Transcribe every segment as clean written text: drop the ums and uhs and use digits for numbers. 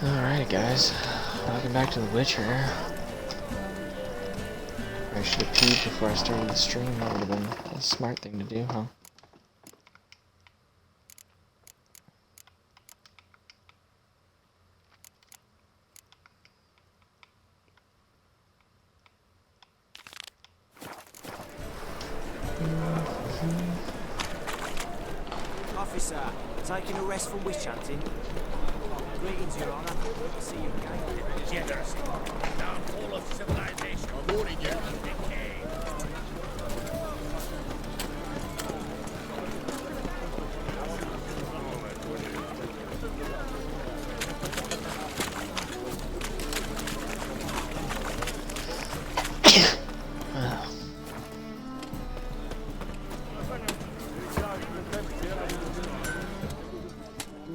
Alright guys, welcome back to The Witcher. I should have peed before I started the stream. That would have been a smart thing to do, huh? Officer, taking a rest from witch hunting. Greetings, Your Honor. Good to see you again. Degeneracy, downfall of civilization, rewarding you and decay.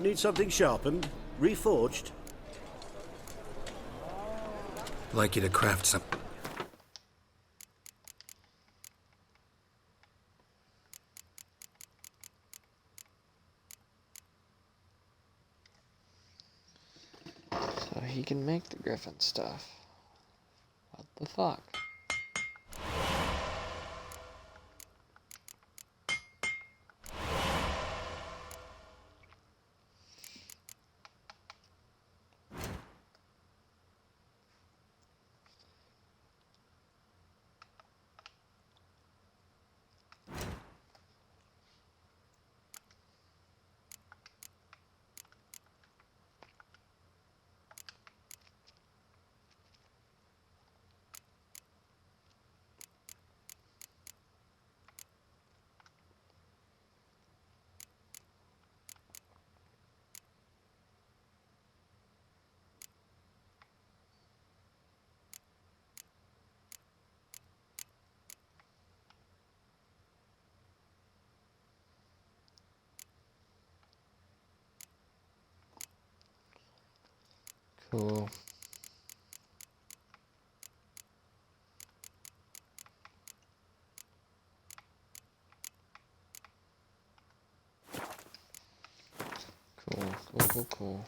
Need something sharpened? Reforged? I'd like you to craft some. So he can make the griffin stuff. What the fuck? Cool. Cool.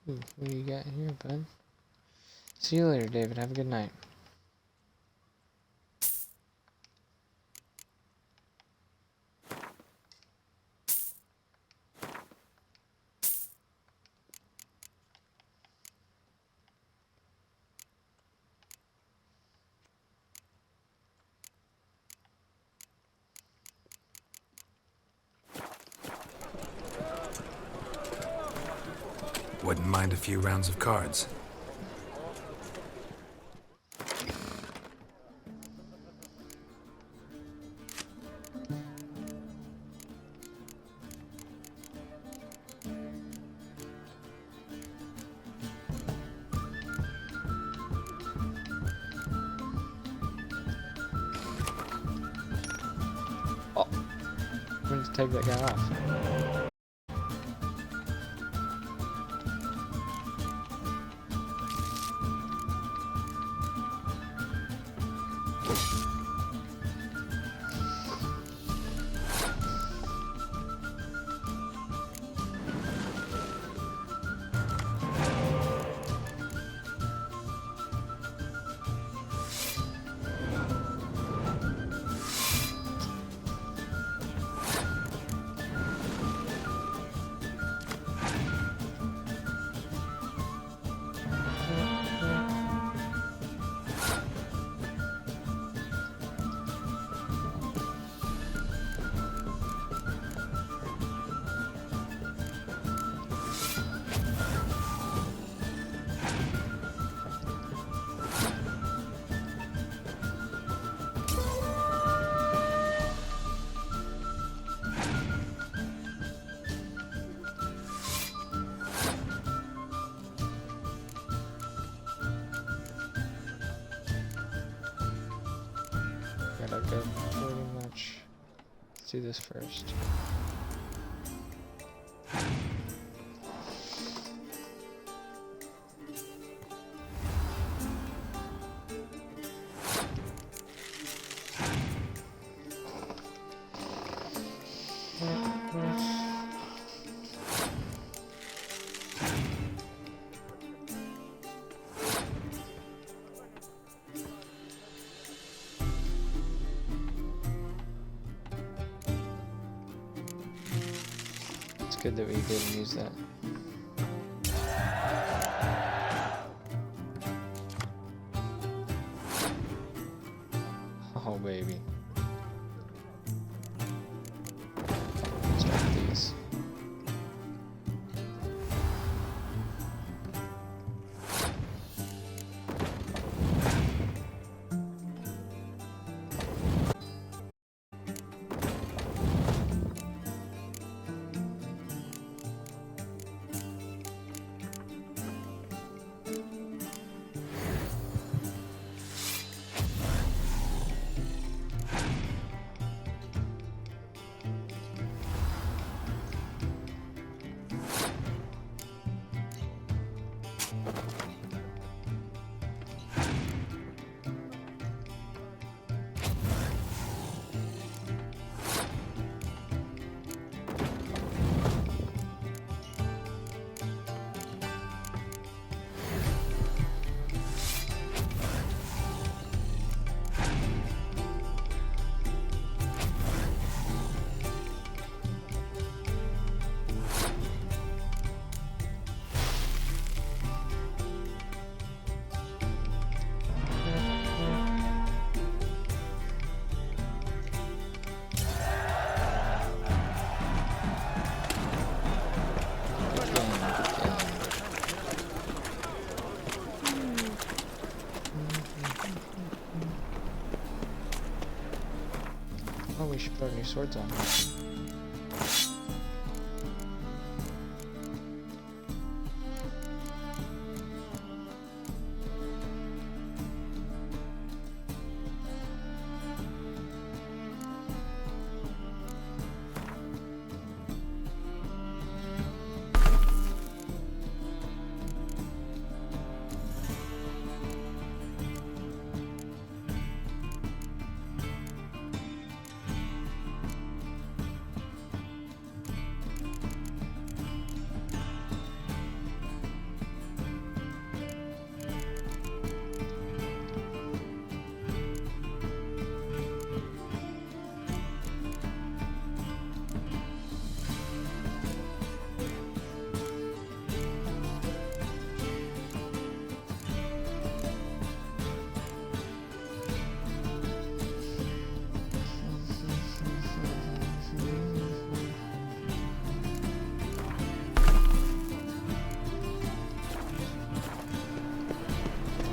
Ooh, what do you got here, bud? See you later, David. Have a good night. Wouldn't mind a few rounds of cards. Oh, I'm going to take that guy off. pretty much. Let's do this first. It's good that we didn't use that. Oh baby. Start with these. Oh, we should put our new swords on.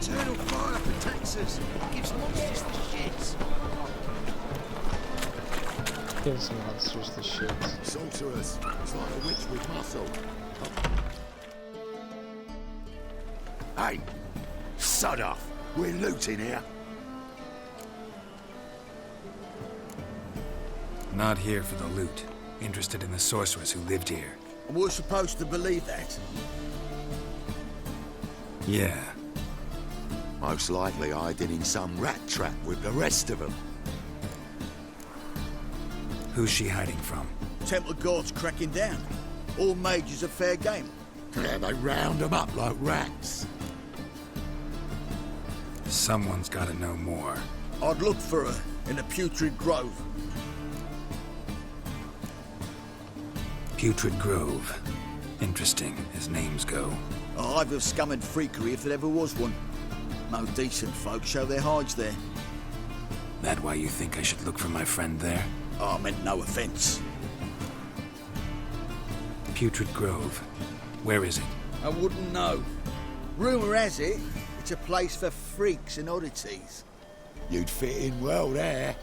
Eternal fire protects us. Gives monsters the shits. Give some monsters the shits. Sorcerers. It's like a witch with muscle. Hey! Sod off. We're looting here. Not here for the loot. Interested in the sorcerers who lived here. We're supposed to believe that. Yeah. Most likely hiding in some rat trap with the rest of them. Who's she hiding from? Temple Guard's cracking down. All mages are fair game. Yeah, they round them up like rats. Someone's gotta know more. I'd look for her in the Putrid Grove. Putrid Grove. Interesting, as names go. A hive of scum and freakery if there ever was one. No decent folk show their hides there. That why you think I should look for my friend there? I meant no offence. Putrid Grove. Where is it? I wouldn't know. Rumour has it, it's a place for freaks and oddities. You'd fit in well there.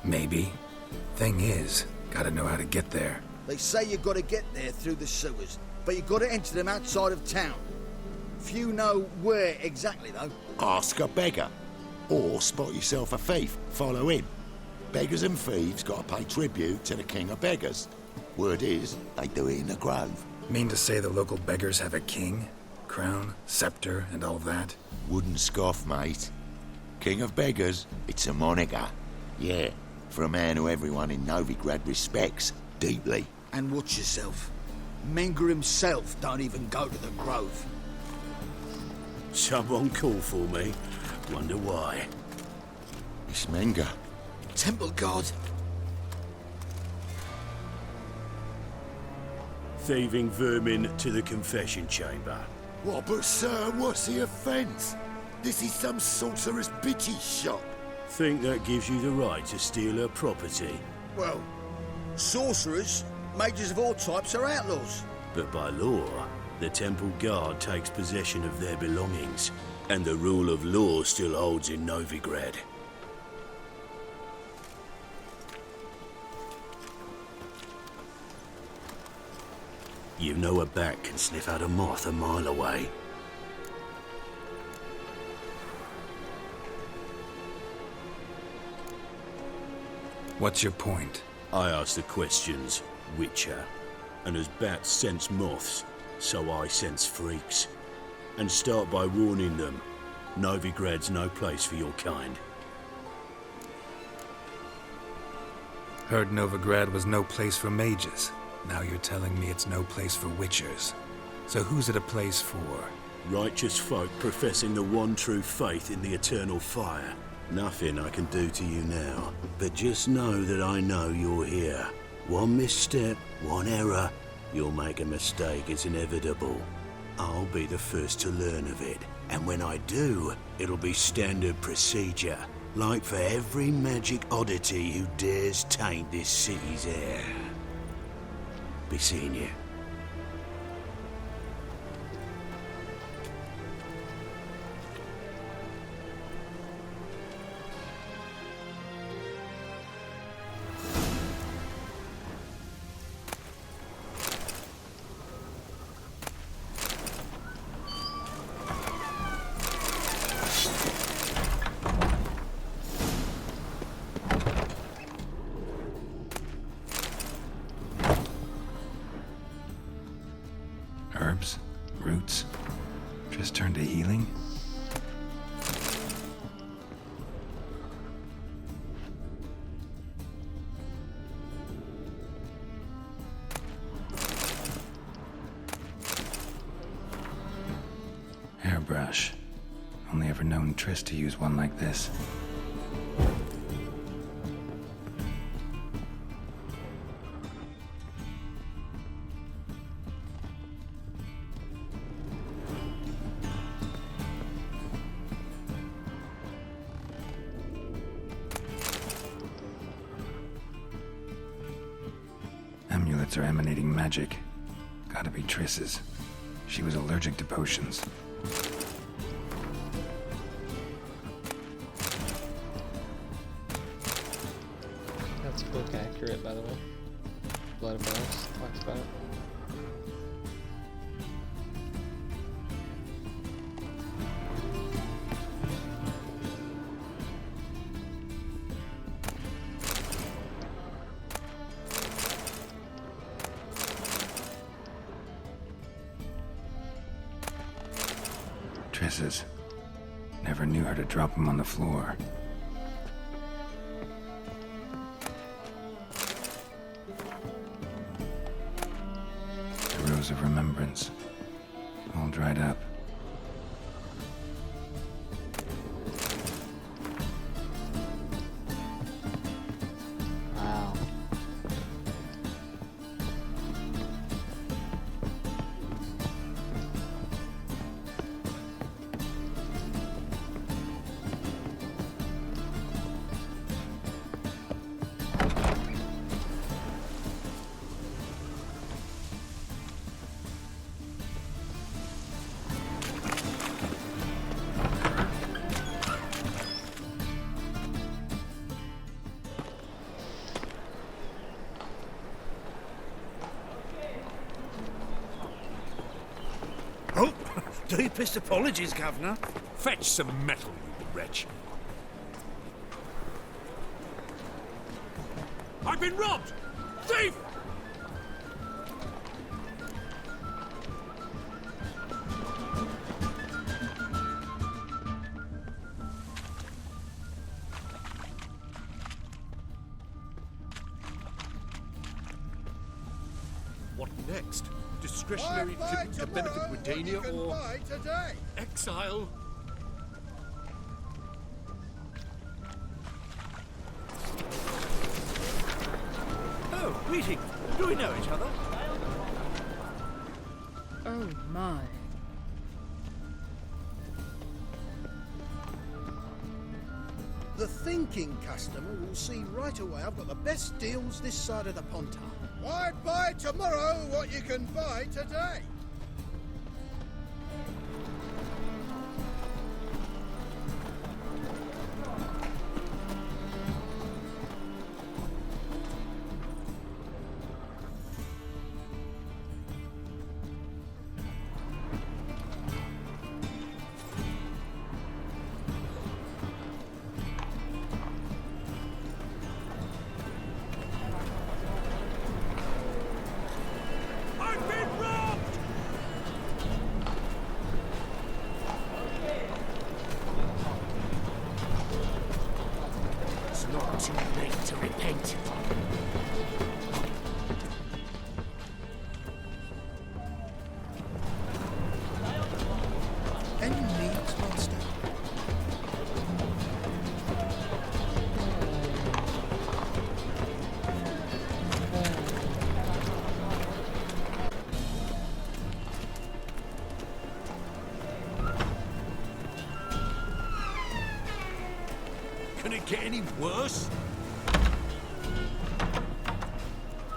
Maybe. Thing is, gotta know how to get there. They say you gotta get there through the sewers, but you gotta enter them outside of town. Few know where exactly, though. Ask a beggar. Or spot yourself a thief. Follow him. beggars and thieves got to pay tribute to the King of Beggars. Word is, they do it in the Grove. Mean to say the local beggars have a king? Crown, scepter, and all that? Wouldn't scoff, mate. King of Beggars, it's a moniker. Yeah, for a man who everyone in Novigrad respects deeply. And watch yourself. Menger himself don't even go to the Grove. Someone called for me. Wonder why. It's Menger. Temple Guard. Thieving vermin to the confession chamber. What, but sir, what's the offence? This is some sorcerer's bitchy shop. Think that gives you the right to steal her property. Well, sorcerers, mages of all types are outlaws. But by law, the Temple Guard takes possession of their belongings, and the rule of law still holds in Novigrad. You know a bat can sniff out a moth a mile away. What's your point? I ask the questions, Witcher. And as bats sense moths, so I sense freaks. And start by warning them, Novigrad's no place for your kind. Heard Novigrad was no place for mages. Now you're telling me it's no place for witchers. So who's it a place for? Righteous folk professing the one true faith in the eternal fire. Nothing I can do to you now, but just know that I know you're here. One misstep, one error, you'll make a mistake, it's inevitable. I'll be the first to learn of it, and when I do, it'll be standard procedure, like for every magic oddity who dares taint this city's air. Be seeing you. Herbs? Roots? Just turned to healing? Hairbrush. Only ever known Triss to use one like this. Amulets are emanating magic. Gotta be Triss's. She was allergic to potions. That's book accurate, by the way. Blood of Elves talks about it. Triss's. Never knew her to drop them on the floor. The Rose of Remembrance. All dried up. Wow. Oh, deepest apologies, Governor. Fetch some metal, you wretch. I've been robbed! Thief! What next? Discretionary tribute to benefit Britannia or exile? Oh, greetings. Do we know each other? Oh my. The thinking customer will see right away I've got the best deals this side of the Pontar. Why buy tomorrow what you can buy today? I've been robbed! It's not too late to repent. Any needs, master? Can it get any worse?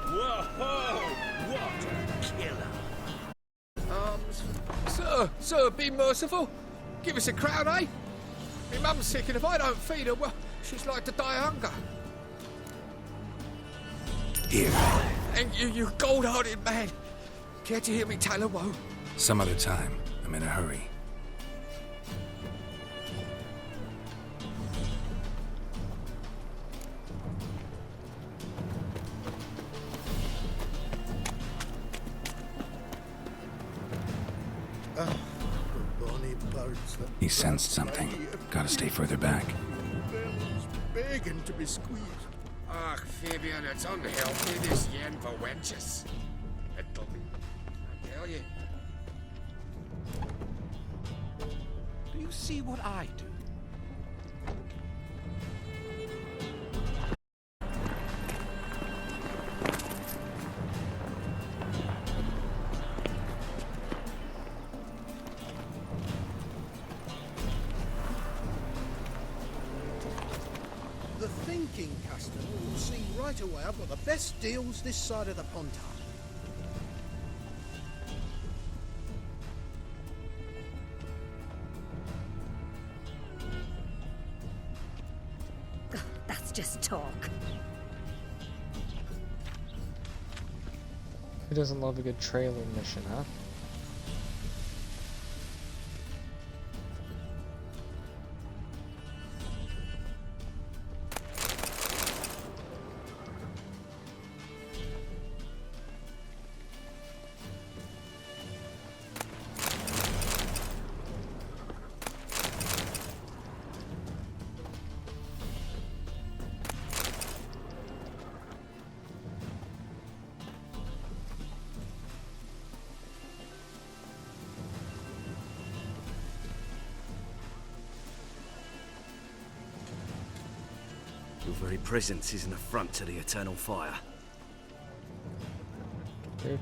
Whoa! What a killer! Sir, be merciful. Give us a crown, eh? My mum's sick, and if I don't feed her, well, she's like to die of hunger. Here. Thank you, you gold-hearted man. Care to hear me tell a woe? Some other time. I'm in a hurry. Bonnie birds. He sensed something. Gotta stay further back. Begging to be squeezed. Ach, Fabian, it's unhealthy, this yen for wenches. It'll be, I tell you. Do you see what I do? The thinking customer will see right away I've got the best deals this side of the Pontar. That's just talk. Who doesn't love a good trailer mission, huh? Your very presence is an affront to the Eternal Fire. Dude.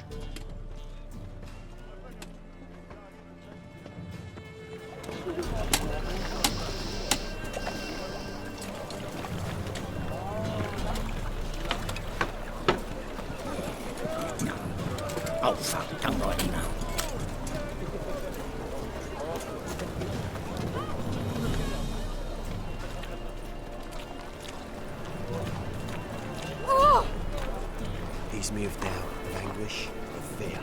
Oh, fuck, come right now. Ease me of doubt, of anguish, of fear.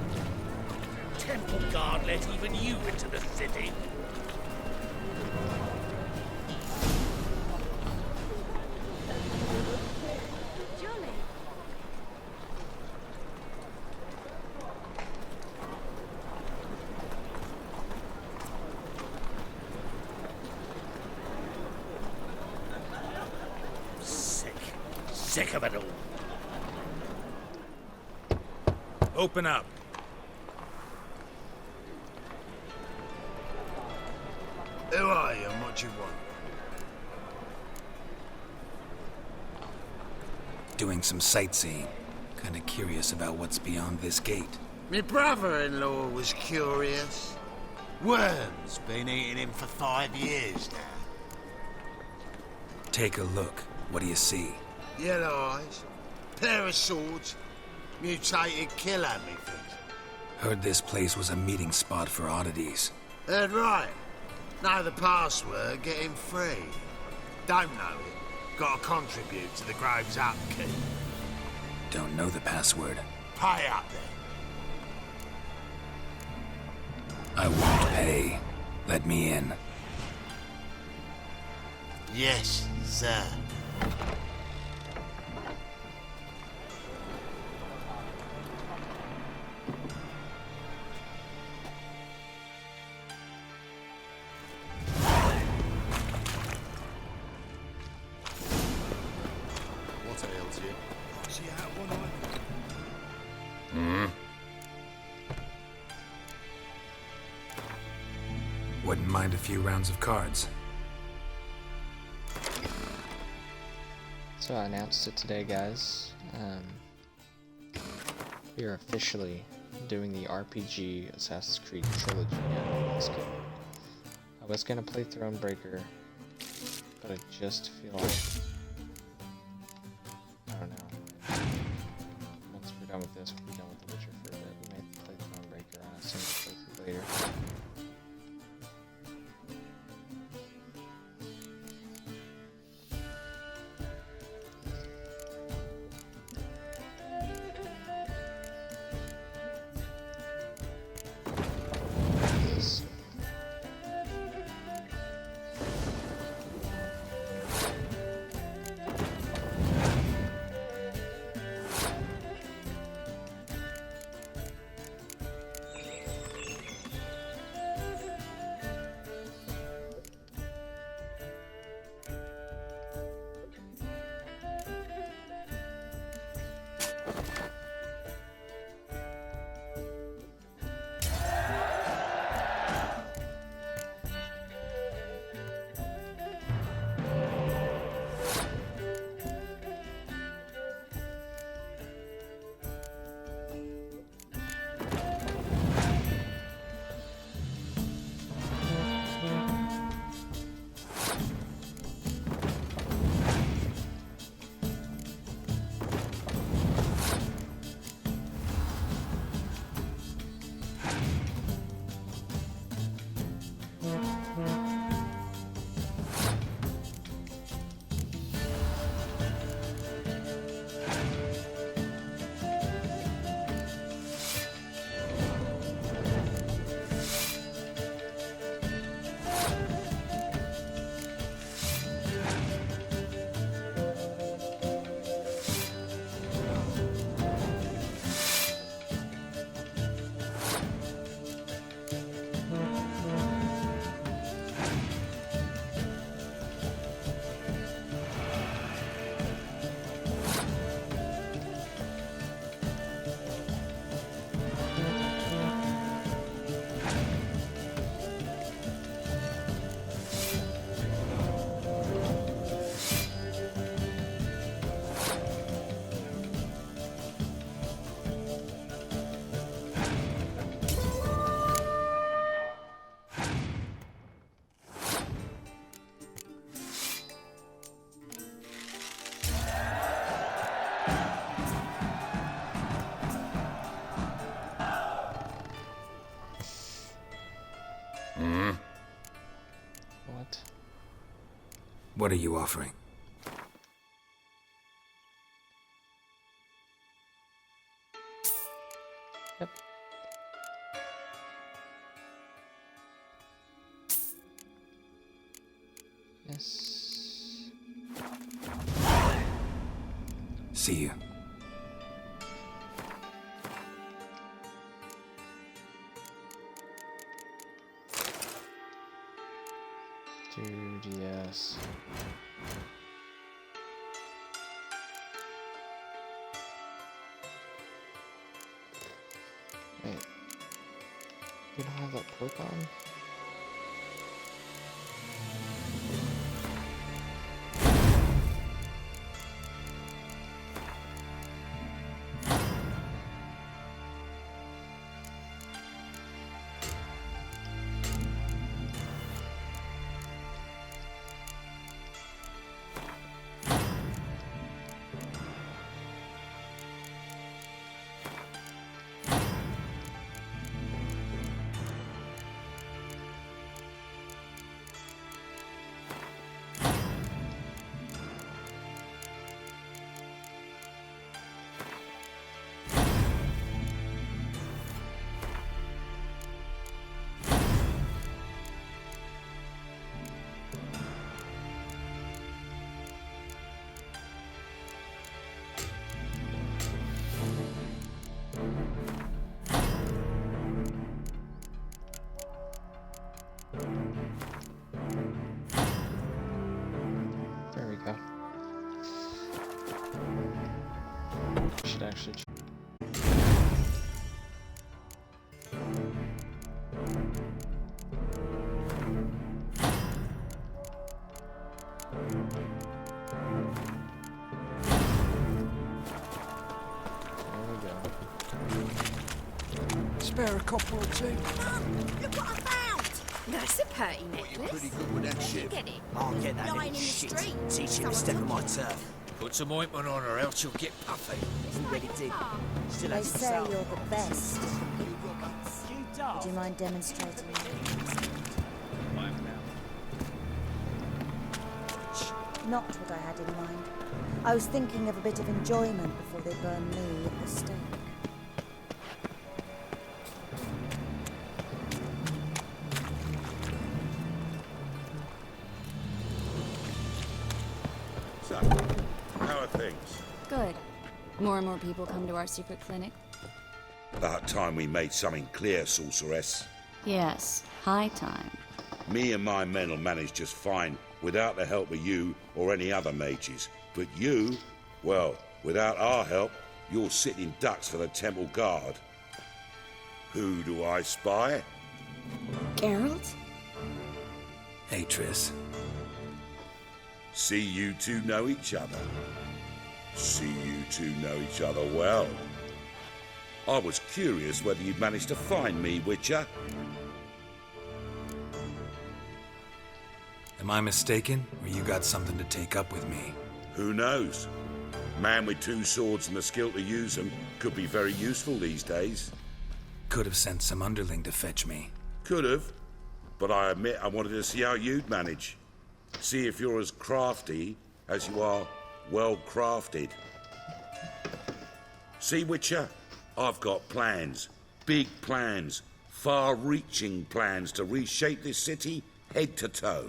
Temple Guard let even you into the city. Jolly. sick of it all. Open up. Who are you and what you want? Doing some sightseeing. Kinda curious about what's beyond this gate. My brother-in-law was curious. Worms been eating him for 5 years now. Take a look. What do you see? Yellow eyes, pair of swords, mutated killer, methinks. Heard this place was a meeting spot for oddities. Heard right. Know the password, get him free. Don't know it, gotta contribute to the Grove's upkeep. Don't know the password. Pay up then. I won't pay. Let me in. Yes, sir. What ails you? See out one eye. Wouldn't mind a few rounds of cards. So I announced it today, guys. We are officially doing the RPG Assassin's Creed trilogy now in this game. I was gonna play Thronebreaker, but I just feel like, I don't know. Once we're done with this, we'll be done with The Witcher for a bit. We may play Thronebreaker on a single playthrough later. What? What are you offering? Yep. Yes. See you. Dude, yes. You don't have that perk on? There we go. Should actually. Spare a copper or two. Look what I found! That's a pretty necklace. Pretty good with that shit. Get it. I'll get that Lying little in the shit. street. Teach him to Someone step on took my it. turf. Put some ointment on her, else she'll get puffy. Isn't ready to. Still They has to say sell. you're the best of the pickpockets. Would you mind demonstrating your Not what I had in mind. I was thinking of a bit of enjoyment before they burn me at the stake. So, how are things? Good. More and more people come to our secret clinic. About time we made something clear, sorceress. Yes, high time. Me and my men will manage just fine without the help of you or any other mages. But you, well, without our help, you're sitting ducks for the temple guard. Who do I spy? Geralt? Hey, Triss. See you two know each other. See you two know each other well. I was curious whether you'd managed to find me, Witcher. Am I mistaken, or you got something to take up with me? Who knows? Man with two swords and the skill to use them could be very useful these days. Could have sent some underling to fetch me. Could have, but I admit I wanted to see how you'd manage. See if you're as crafty as you are well crafted. See, Witcher, I've got plans. Big plans. Far-reaching plans to reshape this city head to toe.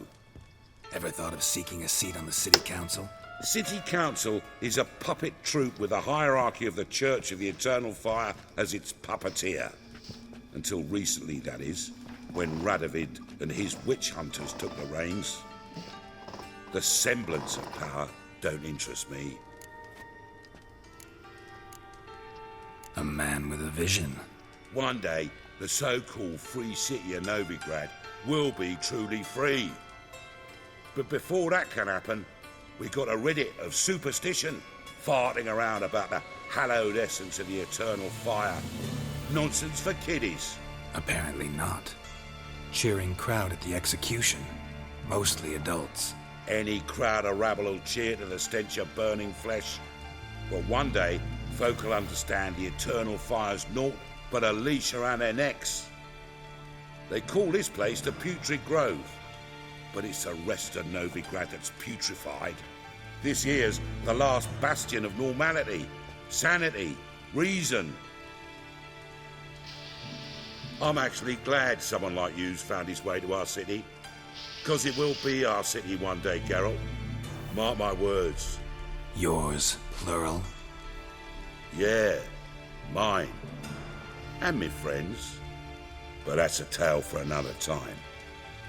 Ever thought of seeking a seat on the city council? City Council is a puppet troupe with a hierarchy of the Church of the Eternal Fire as its puppeteer. Until recently, that is, when Radovid and his witch hunters took the reins. The semblance of power don't interest me. A man with a vision. One day, the so-called free city of Novigrad will be truly free. But before that can happen, we got to rid it of superstition, farting around about the hallowed essence of the eternal fire. Nonsense for kiddies. Apparently not. Cheering crowd at the execution. Mostly adults. Any crowd of rabble will cheer to the stench of burning flesh. But one day, folk will understand the eternal fire's naught but a leash around their necks. They call this place the Putrid Grove, but it's the rest of Novigrad that's putrefied. This here's the last bastion of normality, sanity, reason. I'm actually glad someone like you's found his way to our city, because it will be our city one day, Geralt. Mark my words. Yours, plural? Yeah, mine. And me friends. But that's a tale for another time.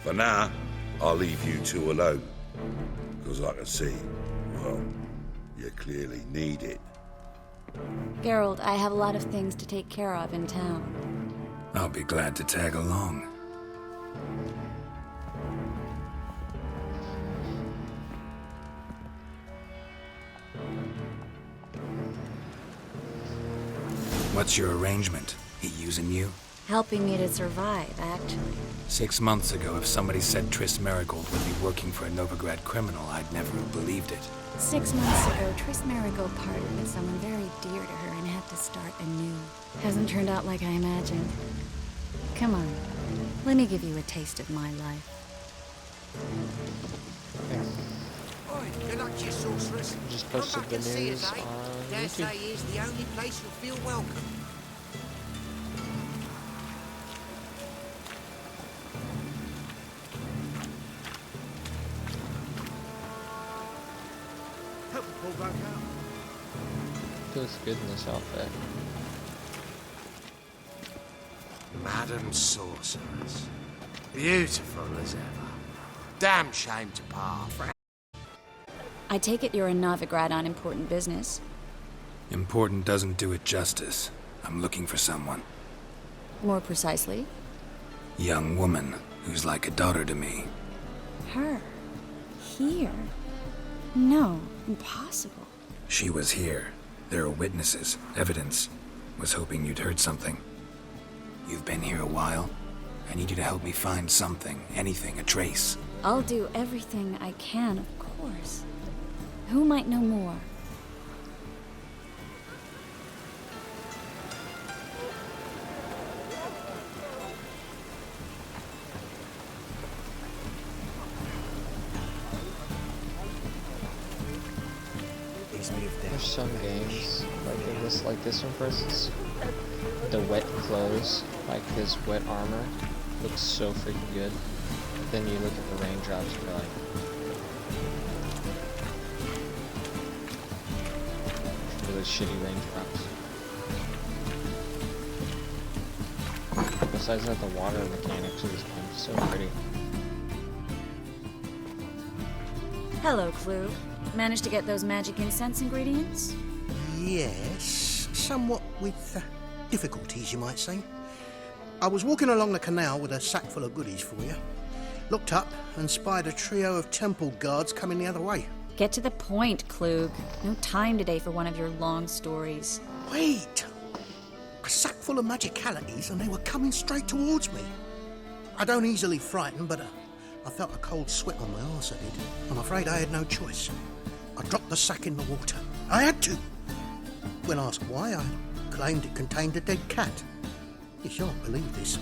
For now, I'll leave you two alone. Because I can see, well, you clearly need it. Geralt, I have a lot of things to take care of in town. I'll be glad to tag along. What's your arrangement? He using you? Helping me to survive, actually. 6 months ago, if somebody said Triss Merigold would be working for a Novigrad criminal, I'd never have believed it. 6 months ago, Triss Merigold parted with someone very dear to her and had to start anew. Hasn't turned out like I imagined. Come on, let me give you a taste of my life. Oi, good luck to you, sorceress. Just Come posted back the and see news us, eh? on Dare YouTube. say here's the only place you'll feel welcome. Help me pull back out. Feels good in this outfit. Madam Sorceress. Beautiful as ever. Damn shame to part. I take it you're a Novigrad on important business. Important doesn't do it justice. I'm looking for someone. More precisely, Young woman who's like a daughter to me. her. Here. No, impossible. She was here. There are witnesses, evidence. Was hoping you'd heard something. You've been here a while. I need you to help me find something, anything, a trace. I'll do everything I can, of course. Who might know more? There's some games like this one, for instance. The wet clothes, like his wet armor, looks so freaking good. But then you look at the raindrops and you're like, really shitty raindrops. Besides that, the water mechanics of this game is so pretty. Hello, Clue. Managed to get those magic incense ingredients? Yes, somewhat with difficulties, you might say. I was walking along the canal with a sack full of goodies for you. Looked up and spied a trio of temple guards coming the other way. Get to the point, Klug. No time today for one of your long stories. Wait! A sack full of magicalities and they were coming straight towards me. I don't easily frighten, but I felt a cold sweat on my arse, I did. I'm afraid I had no choice. I dropped the sack in the water. I had to. When asked why, I claimed it contained a dead cat. You shan't believe this,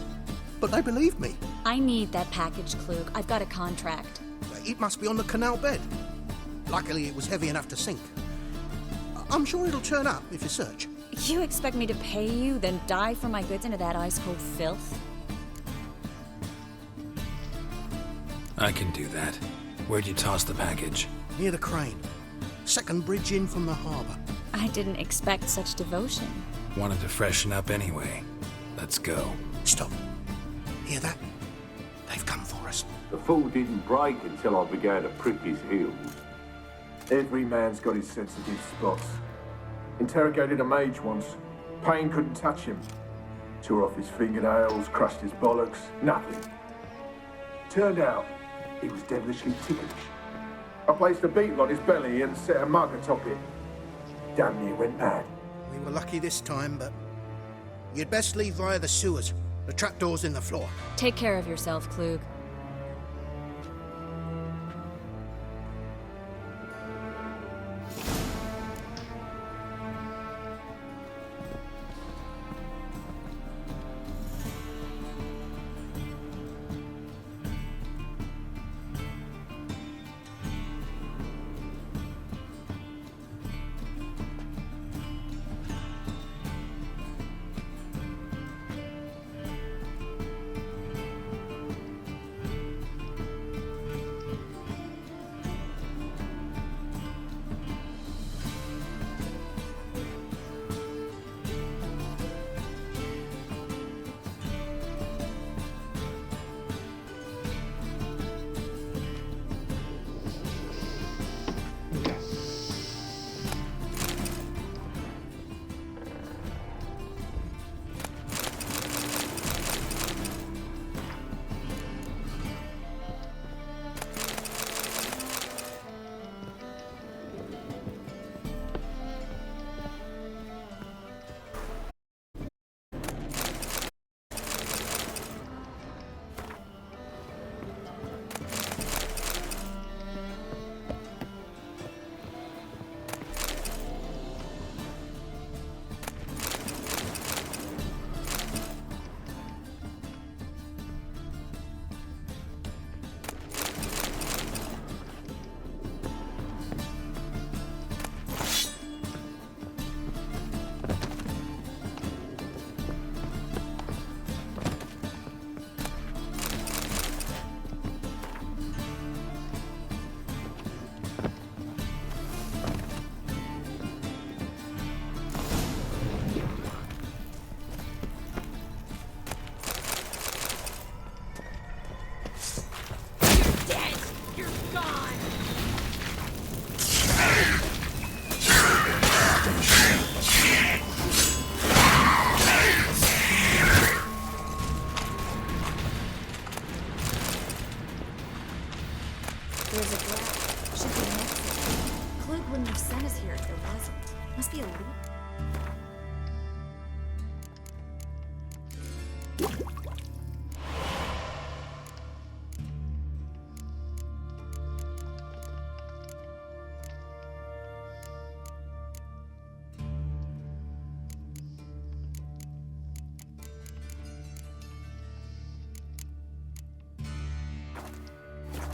but they believed me. I need that package, Klug. I've got a contract. It must be on the canal bed. Luckily, it was heavy enough to sink. I'm sure it'll turn up if you search. You expect me to pay you, then dive for my goods into that ice-cold filth? I can do that. Where'd you toss the package? Near the crane. Second bridge in from the harbour. I didn't expect such devotion. Wanted to freshen up anyway. Let's go. Stop. Hear that? They've come for us. The fall didn't break until I began to prick his heels. Every man's got his sensitive spots. Interrogated a mage once. Pain couldn't touch him. Tore off his fingernails, crushed his bollocks, nothing. Turned out, he was devilishly ticklish. I placed a beetle on his belly and set a mug atop it. Damn near went mad. We were lucky this time, but you'd best leave via the sewers. The trapdoor's in the floor. Take care of yourself, Klug. There's a gap. Should be an exit. Klug wouldn't have sent us here if there wasn't. Must be a loop.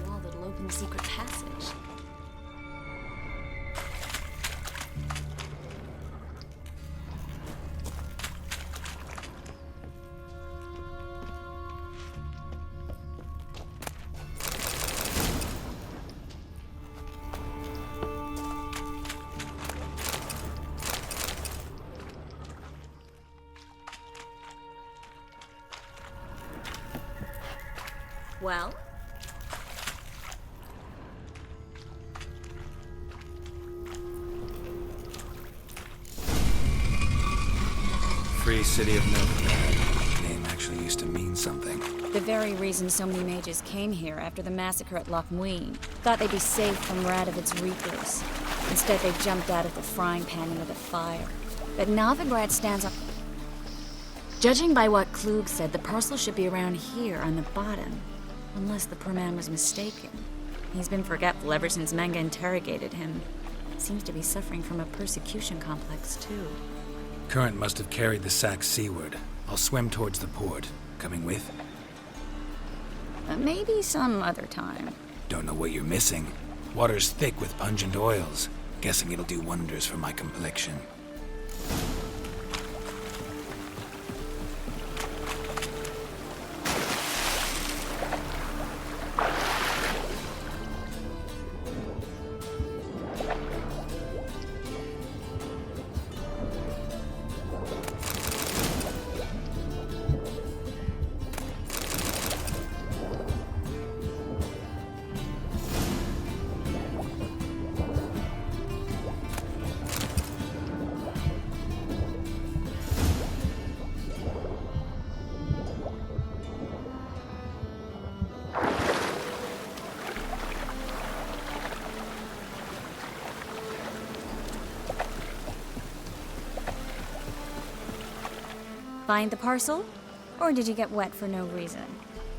Wall that'll open the secret passage. Well? Free City of Novigrad. Name actually used to mean something. The very reason so many mages came here after the massacre at Loch Muin. Thought they'd be safe from Radovid's reapers. Instead, they jumped out of the frying pan into the fire. But Novigrad stands up. Judging by what Klug said, the parcel should be around here on the bottom. Unless the poor man was mistaken. He's been forgetful ever since Manga interrogated him. Seems to be suffering from a persecution complex, too. Current must have carried the sack seaward. I'll swim towards the port. Coming with? Maybe some other time. Don't know what you're missing. Water's thick with pungent oils. Guessing it'll do wonders for my complexion. Find the parcel? Or did you get wet for no reason?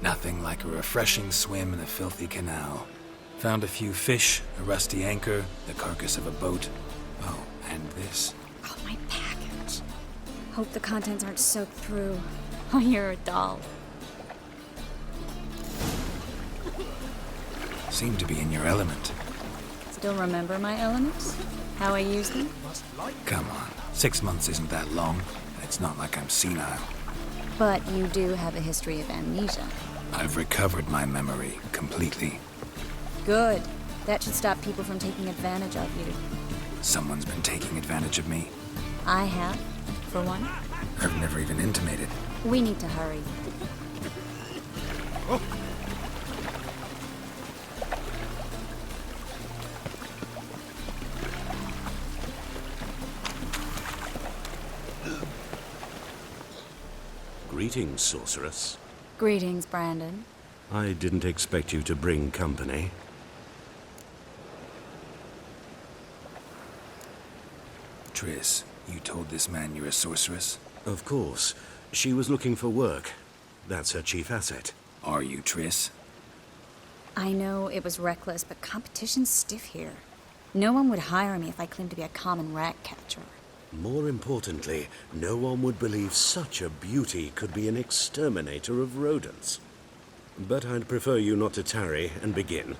Nothing like a refreshing swim in a filthy canal. Found a few fish, a rusty anchor, the carcass of a boat. Oh, and this. Oh, my package. Hope the contents aren't soaked through. Oh, you're a doll. Seem to be in your element. Still remember my elements? How I use them? Come on, 6 months isn't that long. It's not like I'm senile. But you do have a history of amnesia. I've recovered my memory completely. Good. That should stop people from taking advantage of you. Someone's been taking advantage of me. I have, for one. I've never even intimated. We need to hurry. Oh. Greetings, sorceress. Greetings, Brandon. I didn't expect you to bring company. Triss, you told this man you're a sorceress? Of course. She was looking for work. That's her chief asset. Are you, Triss? I know it was reckless, but competition's stiff here. No one would hire me if I claimed to be a common rat catcher. More importantly, no one would believe such a beauty could be an exterminator of rodents. But I'd prefer you not to tarry and begin.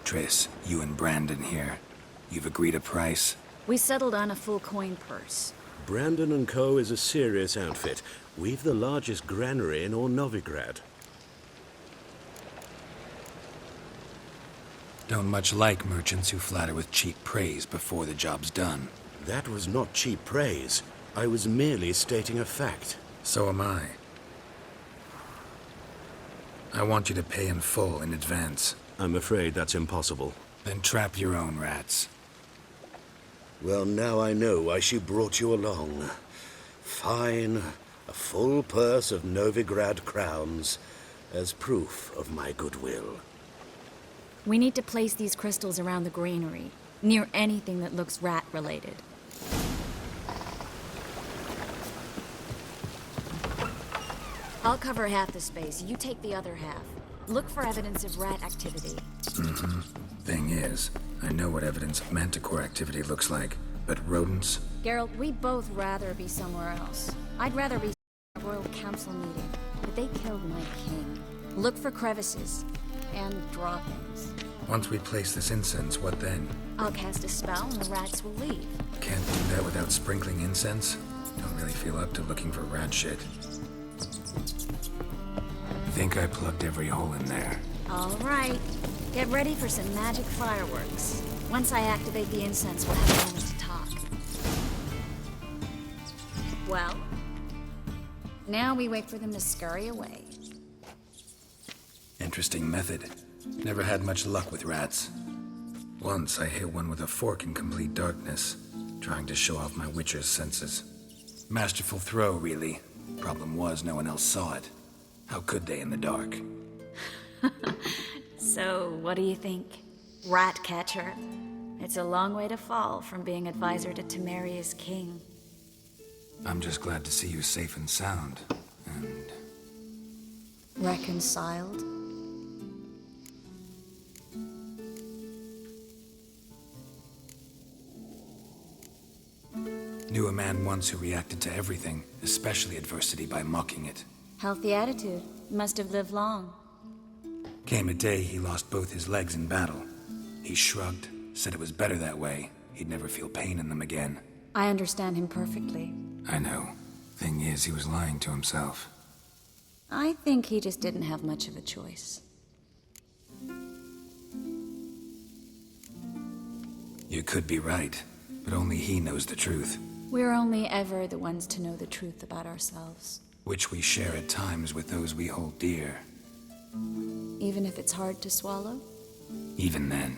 Triss, you and Brandon here. You've agreed a price? We settled on a full coin purse. Brandon & Co. is a serious outfit. We've the largest granary in all Novigrad. Don't much like merchants who flatter with cheap praise before the job's done. That was not cheap praise. I was merely stating a fact. So am I. I want you to pay in full in advance. I'm afraid that's impossible. Then trap your own rats. Well, now I know why she brought you along. Fine. A full purse of Novigrad crowns as proof of my goodwill. We need to place these crystals around the granary, near anything that looks rat-related. I'll cover half the space, you take the other half. Look for evidence of rat activity. Mm-hmm. Thing is, I know what evidence of manticore activity looks like, but rodents? Geralt, we'd both rather be somewhere else. I'd rather be at a Royal Council meeting, but they killed my king. Look for crevices and droppings. Once we place this incense, what then? I'll cast a spell and the rats will leave. Can't do that without sprinkling incense? Don't really feel up to looking for rat shit. Think I plugged every hole in there. All right. Get ready for some magic fireworks. Once I activate the incense, we'll have a moment to talk. Well, now we wait for them to scurry away. Interesting method. Never had much luck with rats. Once I hit one with a fork in complete darkness, trying to show off my witcher's senses. Masterful throw, really. Problem was, no one else saw it. How could they in the dark? So, what do you think? Rat catcher? It's a long way to fall from being advisor to Temeria's king. I'm just glad to see you safe and sound, and... Reconciled? Knew a man once who reacted to everything, especially adversity, by mocking it. Healthy attitude. Must have lived long. Came a day he lost both his legs in battle. He shrugged, said it was better that way. He'd never feel pain in them again. I understand him perfectly. I know. Thing is, he was lying to himself. I think he just didn't have much of a choice. You could be right, but only he knows the truth. We're only ever the ones to know the truth about ourselves. Which we share at times with those we hold dear. Even if it's hard to swallow? Even then.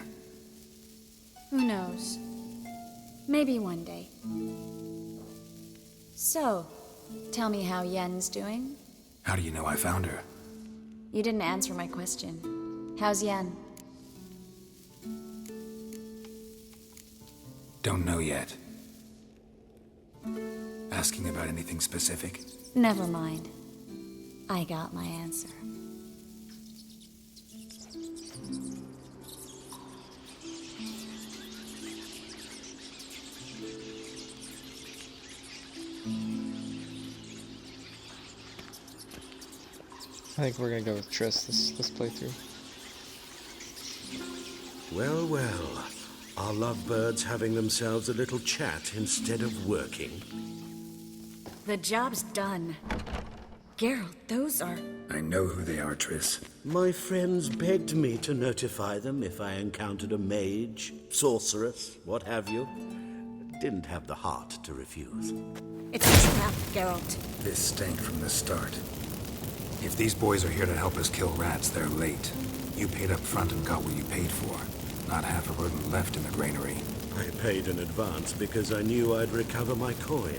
Who knows? Maybe one day. So, tell me how Yen's doing? How do you know I found her? You didn't answer my question. How's Yen? Don't know yet. Asking about anything specific? Never mind. I got my answer. I think we're gonna go with Triss this playthrough. Well, well. Are lovebirds having themselves a little chat instead of working? The job's done. Geralt, those are... I know who they are, Triss. My friends begged me to notify them if I encountered a mage, sorceress, what have you. Didn't have the heart to refuse. It's a trap, Geralt. This stank from the start. If these boys are here to help us kill rats, they're late. You paid up front and got what you paid for. Not half a rodent left in the granary. I paid in advance because I knew I'd recover my coin.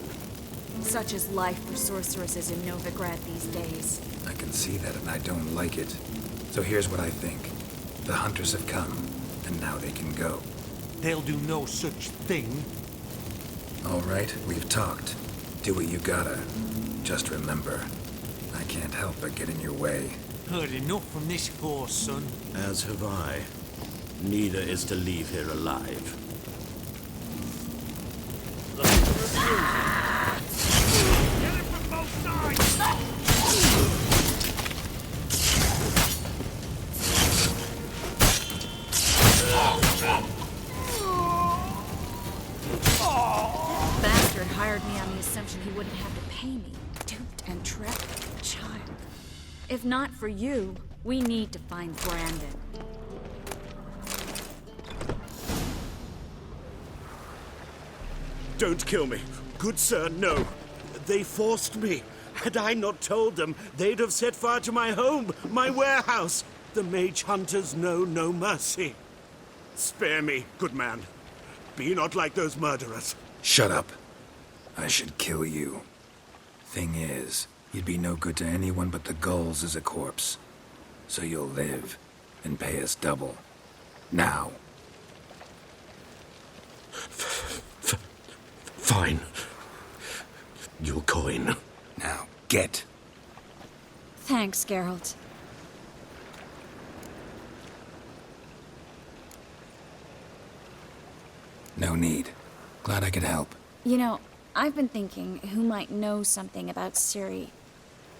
Such is life for sorceresses in Novigrad these days. I can see that and I don't like it. So here's what I think. The hunters have come, and now they can go. They'll do no such thing. All right, we've talked. Do what you gotta. Just remember, I can't help but get in your way. Heard enough from this poor son. As have I. Neither is to leave here alive. Bastard hired me on the assumption he wouldn't have to pay me. Duped and trapped like a child. If not for you, we need to find Brandon. Don't kill me. Good sir, no. They forced me. Had I not told them, they'd have set fire to my home, my warehouse. The mage hunters know no mercy. Spare me, good man. Be not like those murderers. Shut up. I should kill you. Thing is, you'd be no good to anyone but the gulls as a corpse. So you'll live, and pay us double. Now. Fine. Your coin. Now, get. Thanks, Geralt. No need. Glad I could help. You know, I've been thinking who might know something about Ciri.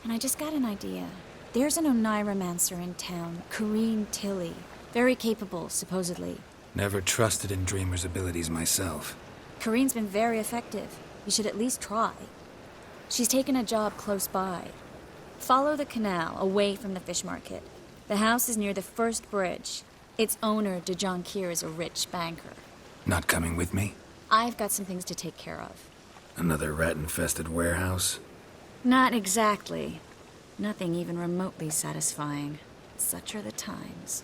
And I just got an idea. There's an Oneiromancer in town, Corrine Tilly. Very capable, supposedly. Never trusted in Dreamer's abilities myself. Corrine's been very effective. You should at least try. She's taken a job close by. Follow the canal, away from the fish market. The house is near the first bridge. Its owner, de Jonquier, is a rich banker. Not coming with me? I've got some things to take care of. Another rat-infested warehouse? Not exactly. Nothing even remotely satisfying. Such are the times.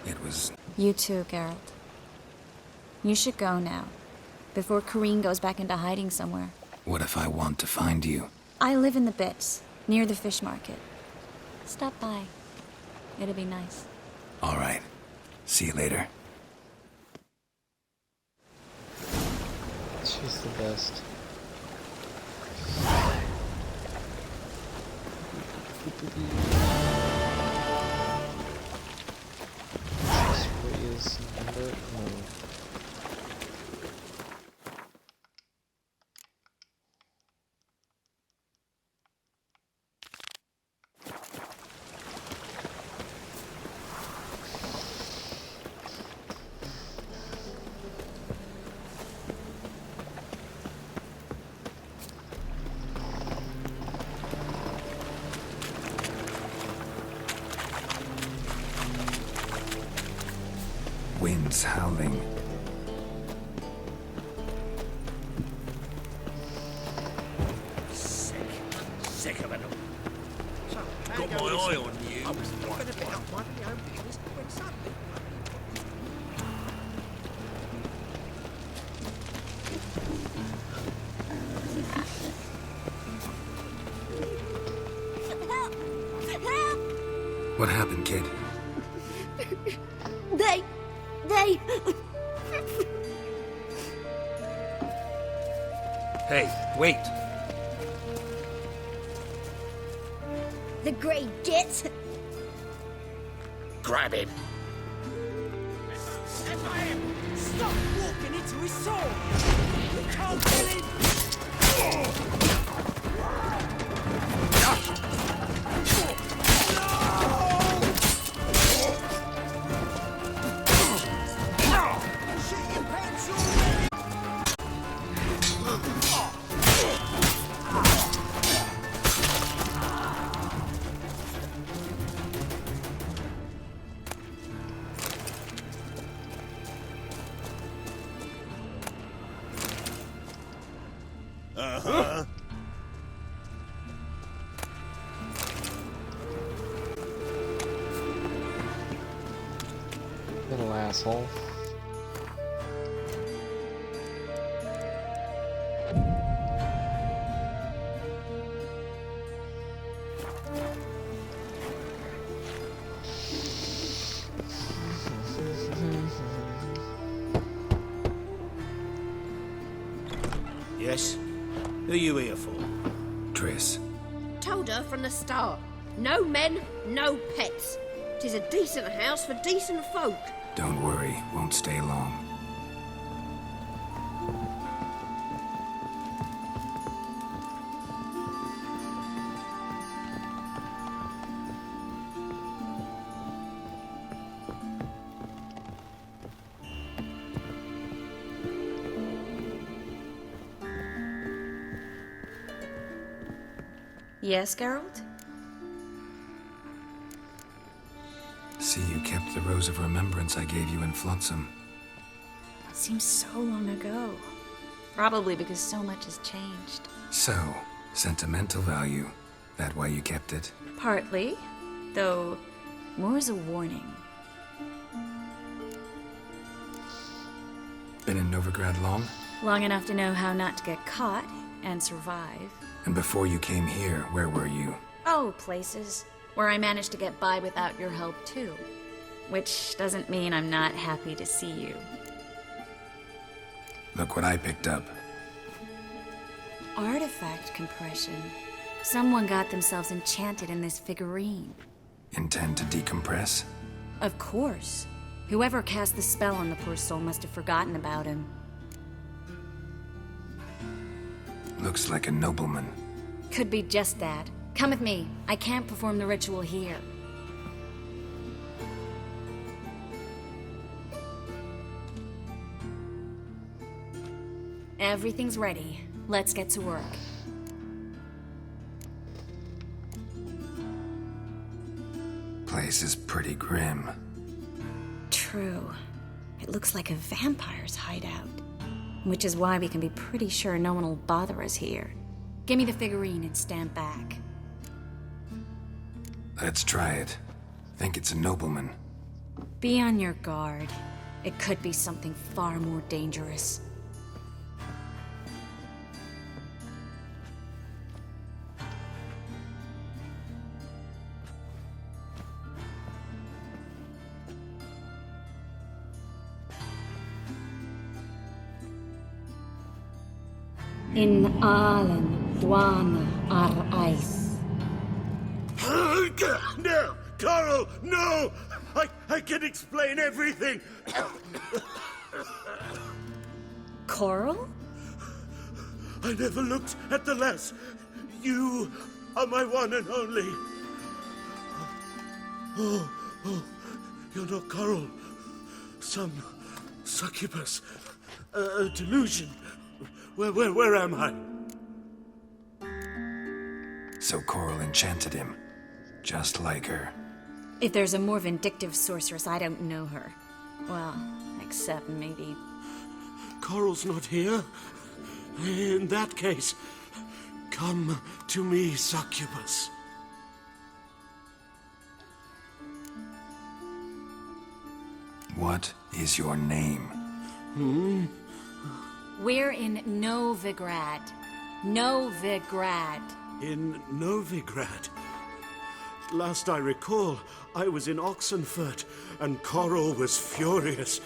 It was... You too, Geralt. You should go now, before Corrine goes back into hiding somewhere. What if I want to find you? I live in the Bits, near the fish market. Stop by. It'll be nice. All right. See you later. She's the best. Is number one. Winds howling. Sick of it all. Got my eye on you. I was going to pick up one of my own business when suddenly... What happened, kid? They... Hey, wait! The Grey Git. Grab him. Stop walking into his sword! We can't kill him! Uh-huh. Little asshole. Yes? Who are you here for? Triss. Told her from the start. No men, no pets. 'Tis a decent house for decent folk. Don't worry, won't stay long. Yes, Geralt? See, you kept the Rose of Remembrance I gave you in Flotsam. It seems so long ago. Probably because so much has changed. So, sentimental value. That why you kept it? Partly, though more as a warning. Been in Novigrad long? Long enough to know how not to get caught and survive. And before you came here, where were you? Oh, places. where I managed to get by without your help too. Which doesn't mean I'm not happy to see you. Look what I picked up. Artifact compression. Someone got themselves enchanted in this figurine. Intend to decompress? Of course. Whoever cast the spell on the poor soul must have forgotten about him. Looks like a nobleman. Could be just that. Come with me. I can't perform the ritual here. Everything's ready. Let's get to work. Place is pretty grim. True. It looks like a vampire's hideout. Which is why we can be pretty sure no one will bother us here. Give me the figurine and stand back. Let's try it. Think it's a nobleman. Be on your guard. It could be something far more dangerous. In Aalen, Dwana, Ar-Ais. No! Coral, no! I can explain everything! Coral? I never looked at the lass. You are my one and only. Oh, you're not Coral. Some succubus. A delusion. Where am I? So Coral enchanted him. Just like her. If there's a more vindictive sorceress, I don't know her. Well, except maybe... Coral's not here. In that case, come to me, succubus. What is your name? We're in Novigrad. Novigrad. In Novigrad? Last I recall, I was in Oxenfurt, and Coral was furious.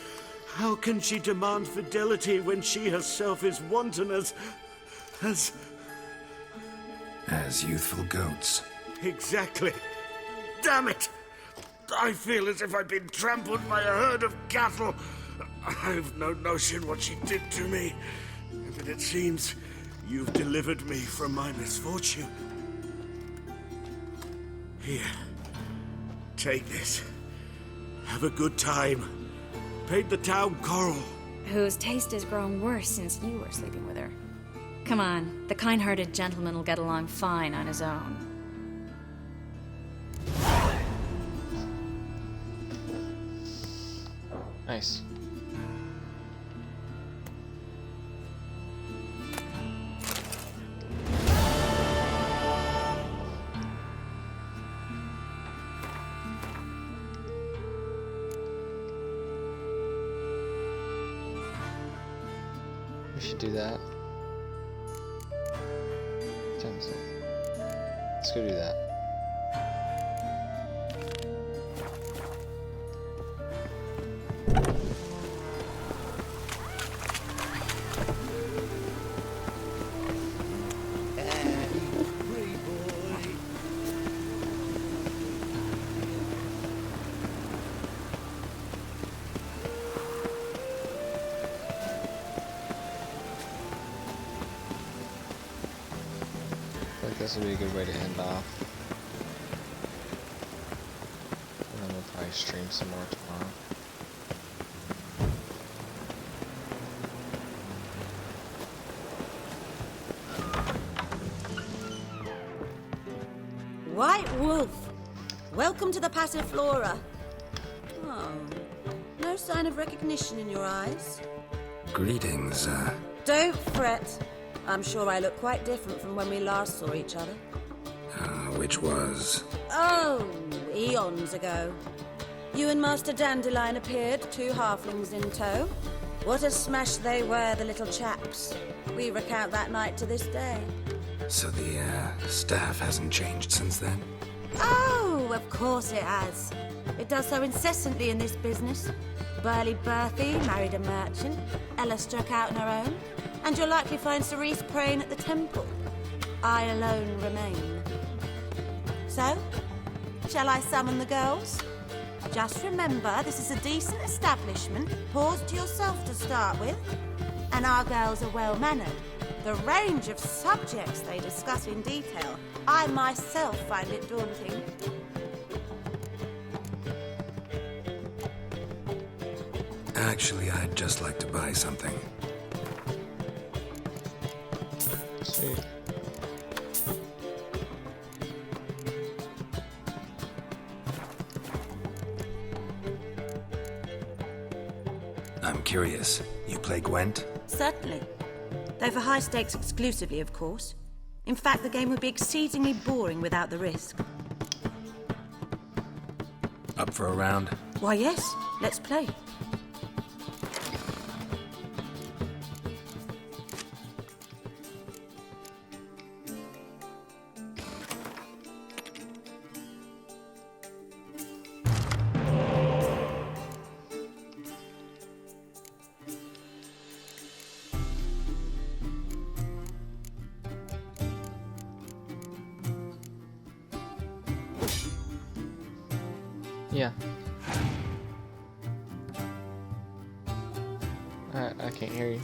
How can she demand fidelity when she herself is wanton as youthful goats. Exactly. Damn it! I feel as if I've been trampled by a herd of cattle. I've no notion what she did to me, but it seems you've delivered me from my misfortune. Here, take this. Have a good time. Paint the town Coral. Whose taste has grown worse since you were sleeping with her. Come on, the kind-hearted gentleman will get along fine on his own. Nice. We should do that. What time is it? Let's go do that. This will be a good way to end off. And then we'll probably stream some more tomorrow. White Wolf! Welcome to the Passiflora. Oh, no sign of recognition in your eyes? Greetings, Don't fret. I'm sure I look quite different from when we last saw each other. Which was? Oh, eons ago. You and Master Dandelion appeared, 2 halflings in tow. What a smash they were, the little chaps. We recount that night to this day. So the, staff hasn't changed since then? Oh, Oh, of course it has. It does so incessantly in this business. Burly Berthy married a merchant, Ella struck out on her own, and you'll likely find Cerise praying at the temple. I alone remain. So, shall I summon the girls? Just remember, this is a decent establishment. Pause to yourself to start with. And our girls are well-mannered. The range of subjects they discuss in detail, I myself find it daunting. Actually, I'd just like to buy something. Sweet. I'm curious. You play Gwent? Certainly. Though for high stakes exclusively, of course. In fact, the game would be exceedingly boring without the risk. Up for a round? Why, yes. Let's play. Yeah. I can't hear you.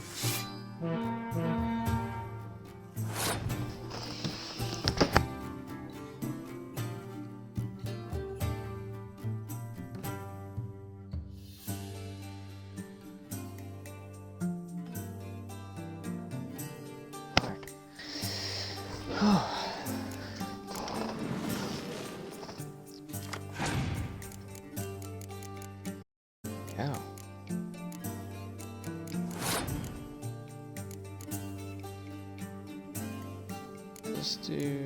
Cow. Let's do...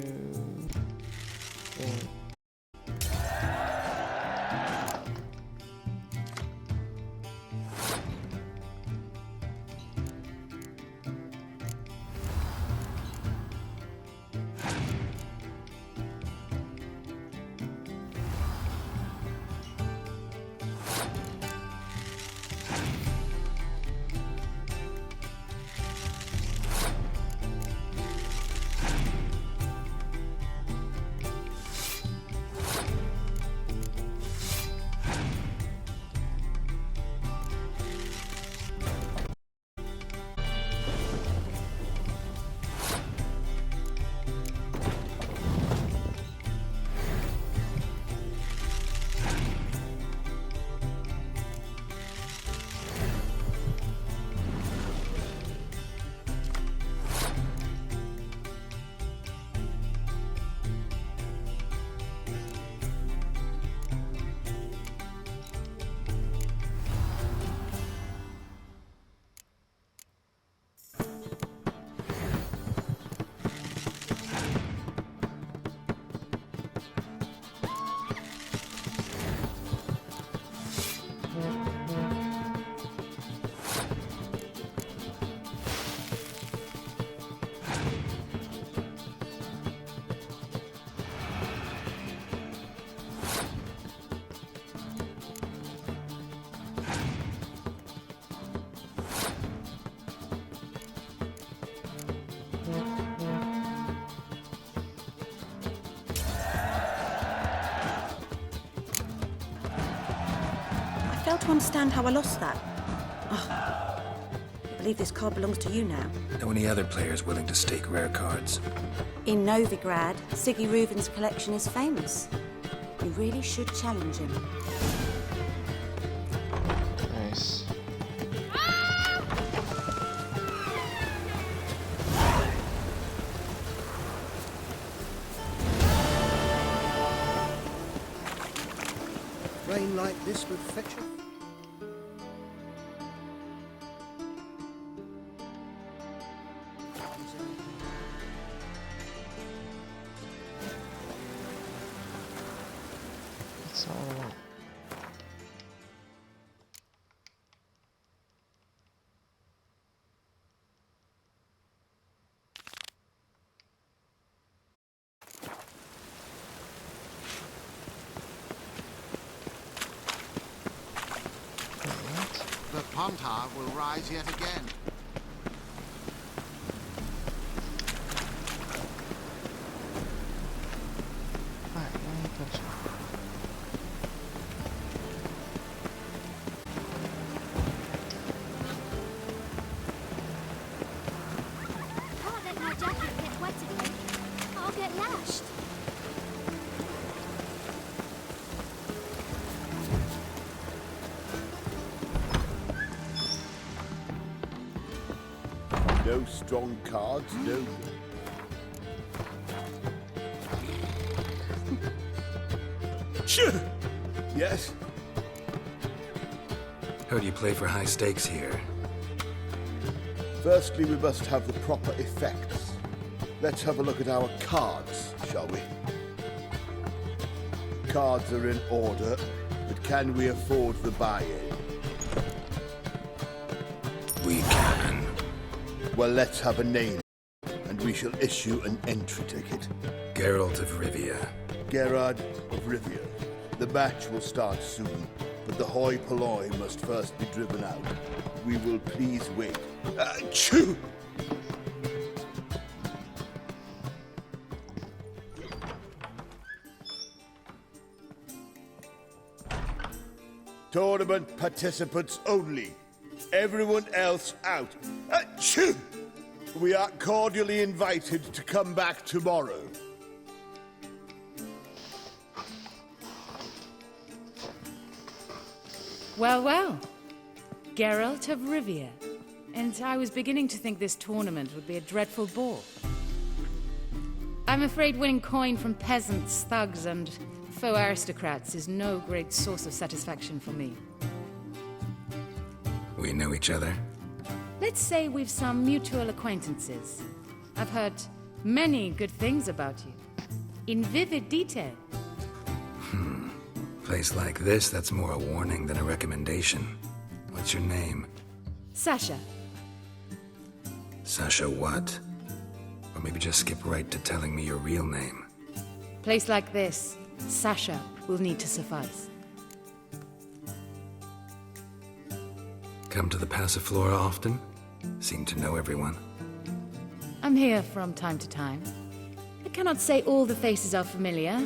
I fail to understand how I lost that. Oh, I believe this card belongs to you now. Know any other players willing to stake rare cards? In Novigrad, Siggy Reuven's collection is famous. You really should challenge him. Nice. Rain like this would fetch her. That's all I want. Trondheim will rise yet again. Can't let my jacket get wet again. I'll get lashed. No strong cards, no. Yes? Heard you play for high stakes here. Firstly, we must have the proper effects. Let's have a look at our cards, shall we? Cards are in order, but can we afford the buy-in? We can. Well, let's have a name, and we shall issue an entry ticket. Geralt of Rivia. Gerard of Rivia. The match will start soon, but the hoi polloi must first be driven out. We will please wait. Achoo! Tournament participants only. Everyone else out. Achoo! We are cordially invited to come back tomorrow. Well, well. Geralt of Rivia. And I was beginning to think this tournament would be a dreadful bore. I'm afraid winning coin from peasants, thugs, and faux aristocrats is no great source of satisfaction for me. We know each other? Let's say we've some mutual acquaintances. I've heard many good things about you. In vivid detail. Place like this, that's more a warning than a recommendation. What's your name? Sasha. Sasha what? Or maybe just skip right to telling me your real name. Place like this, Sasha will need to suffice. Come to the Passiflora often? Seem to know everyone. I'm here from time to time. I cannot say all the faces are familiar,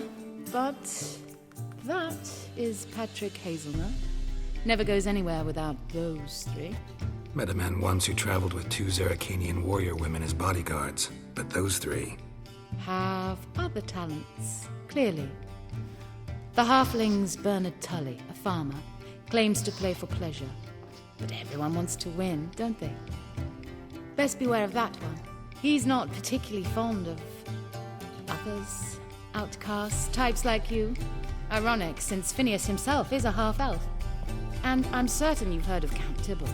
but that is Patrick Hazelnut. Never goes anywhere without those three. Met a man once who traveled with 2 Zerrikanian warrior women as bodyguards, but those 3... have other talents, clearly. The halfling's Bernard Tully, a farmer, claims to play for pleasure. But everyone wants to win, don't they? Best beware of that one. He's not particularly fond of others, outcasts, types like you. Ironic, since Phineas himself is a half-elf. And I'm certain you've heard of Count Tybalt.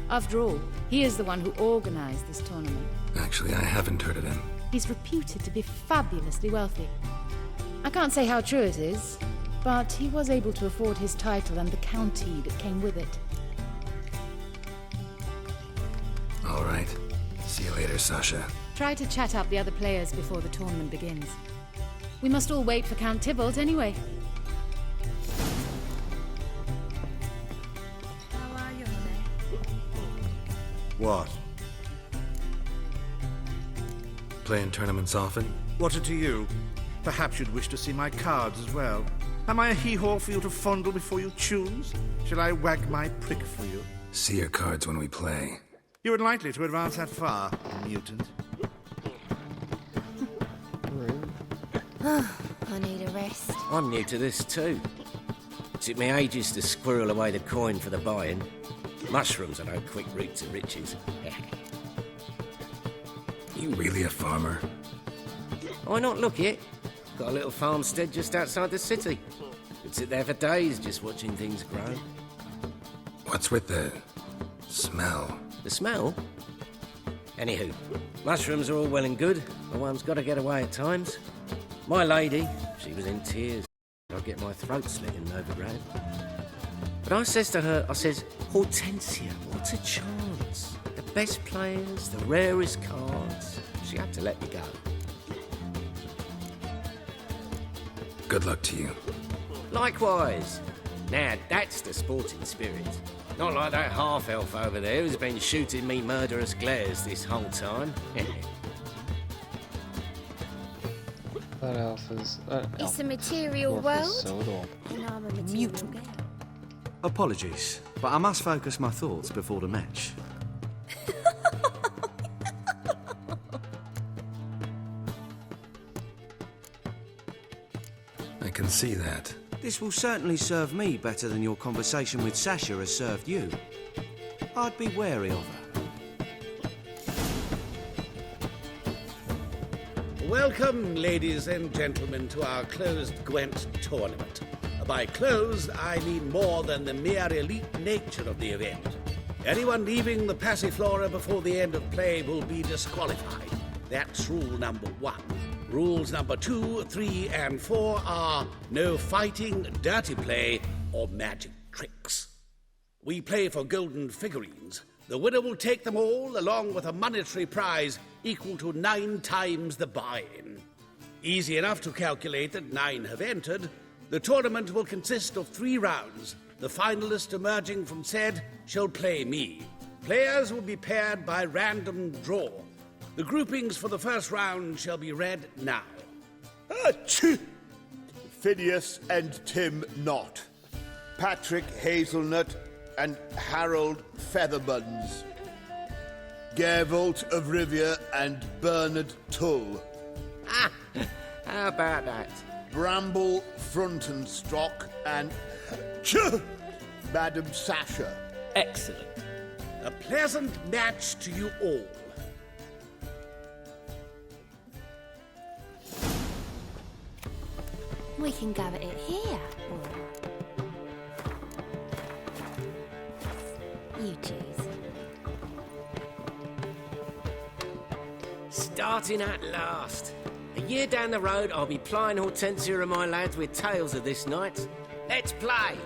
After all, he is the one who organized this tournament. Actually, I haven't heard of him. He's reputed to be fabulously wealthy. I can't say how true it is, but he was able to afford his title and the county that came with it. All right. See you later, Sasha. Try to chat up the other players before the tournament begins. We must all wait for Count Tybalt anyway. How are you, What? Playing tournaments often? What are to you? Perhaps you'd wish to see my cards as well. Am I a hee-haw for you to fondle before you choose? Shall I wag my prick for you? See your cards when we play. You were likely to advance that far, mutant. I need a rest. I'm new to this too. Took me ages to squirrel away the coin for the buy-in. Mushrooms are no quick route to riches. You really a farmer? Why not look it? Got a little farmstead just outside the city. Could sit there for days just watching things grow. What's with the smell? The smell? Anywho, mushrooms are all well and good, but one's got to get away at times. My lady, she was in tears. I'd get my throat slit in Novigrad. But I says to her, Hortensia, what a chance. The best players, the rarest cards. She had to let me go. Good luck to you. Likewise. Now, that's the sporting spirit. Not like that half-elf over there who's been shooting me murderous glares this whole time. That elf is... It's a material dwarf is world, so adorable. and I'm a material girl. Apologies, but I must focus my thoughts before the match. I can see that. This will certainly serve me better than your conversation with Sasha has served you. I'd be wary of her. Welcome, ladies and gentlemen, to our closed Gwent tournament. By closed, I mean more than the mere elite nature of the event. Anyone leaving the Passiflora before the end of play will be disqualified. That's rule number 1. Rules number 2, 3, and 4 are no fighting, dirty play, or magic tricks. We play for golden figurines. The winner will take them all, along with a monetary prize equal to 9 times the buy-in. Easy enough to calculate that 9 have entered. The tournament will consist of 3 rounds. The finalist emerging from said shall play me. Players will be paired by random draw. The groupings for the first round shall be read now. Achoo! Phineas and Tim Knott. Patrick Hazelnut and Harold Featherbuns. Gervolt of Rivia and Bernard Tull. How about that? Bramble Frontenstock and Madam Sasha. Excellent. A pleasant match to you all. We can go at it here, or... You choose. Starting at last. A year down the road, I'll be plying Hortensia and my lads with tales of this night. Let's play!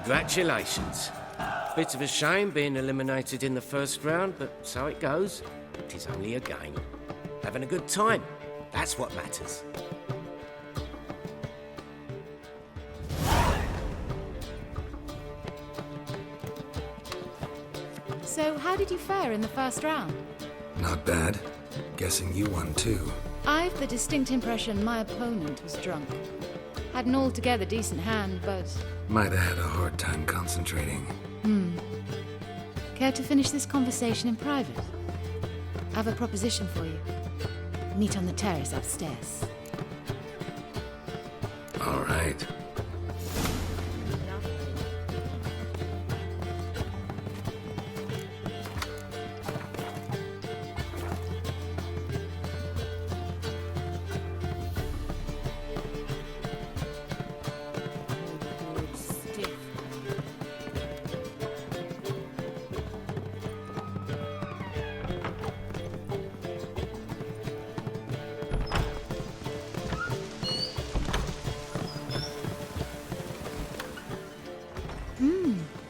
Congratulations. Bit of a shame being eliminated in the first round, but so it goes. It is only a game. Having a good time, that's what matters. So, how did you fare in the first round? Not bad. Guessing you won too. I've the distinct impression my opponent was drunk. Had an altogether decent hand, but... Might have had a hard time concentrating. Care to finish this conversation in private? I have a proposition for you. Meet on the terrace upstairs. All right.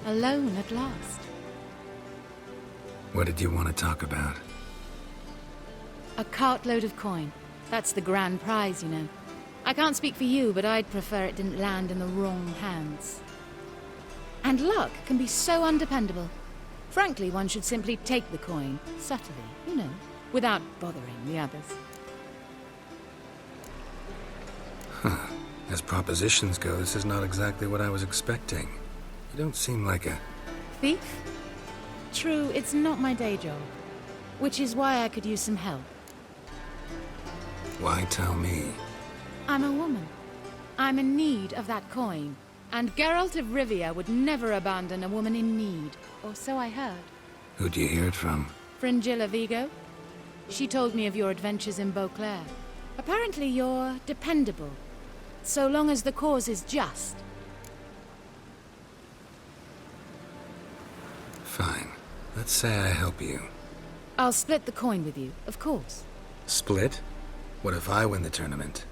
Alone at last. What did you want to talk about? A cartload of coin. That's the grand prize, you know. I can't speak for you, but I'd prefer it didn't land in the wrong hands. And luck can be so undependable. Frankly, one should simply take the coin, subtly, you know, without bothering the others. Huh. As propositions go, this is not exactly what I was expecting. You don't seem like a... Thief? True, it's not my day job. Which is why I could use some help. Why tell me? I'm a woman. I'm in need of that coin. And Geralt of Rivia would never abandon a woman in need. Or so I heard. Who'd you hear it from? Fringilla Vigo. She told me of your adventures in Beauclair. Apparently you're dependable. So long as the cause is just. Fine. Let's say I help you. I'll split the coin with you, of course. Split? What if I win the tournament?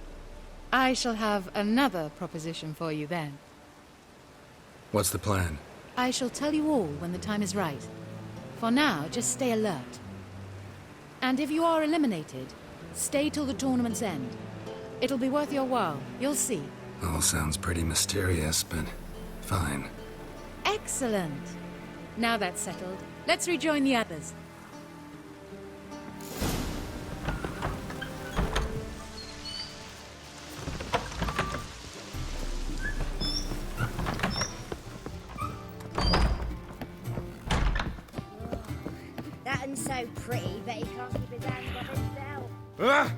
I shall have another proposition for you then. What's the plan? I shall tell you all when the time is right. For now, just stay alert. And if you are eliminated, stay till the tournament's end. It'll be worth your while, you'll see. All sounds pretty mysterious, but fine. Excellent. Now that's settled, let's rejoin the others. That one's so pretty, but he can't keep his hands off himself. Ah!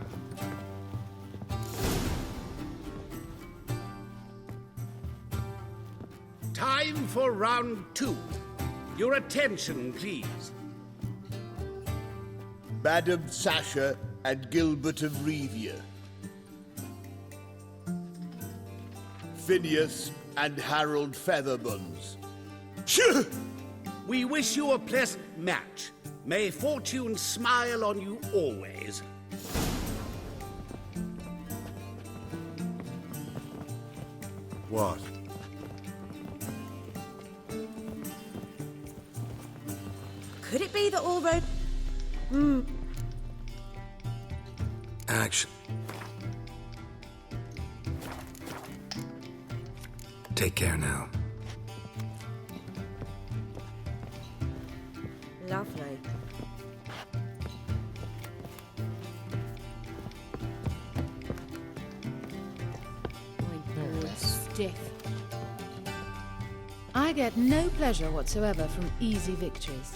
Time for round 2. Your attention, please. Madam Sasha and Gilbert of Rivia. Phineas and Harold Featherbones. We wish you a pleasant match. May fortune smile on you always. What? Could it be that all road... Action. Take care now. Lovely. Stiff. I get no pleasure whatsoever from easy victories.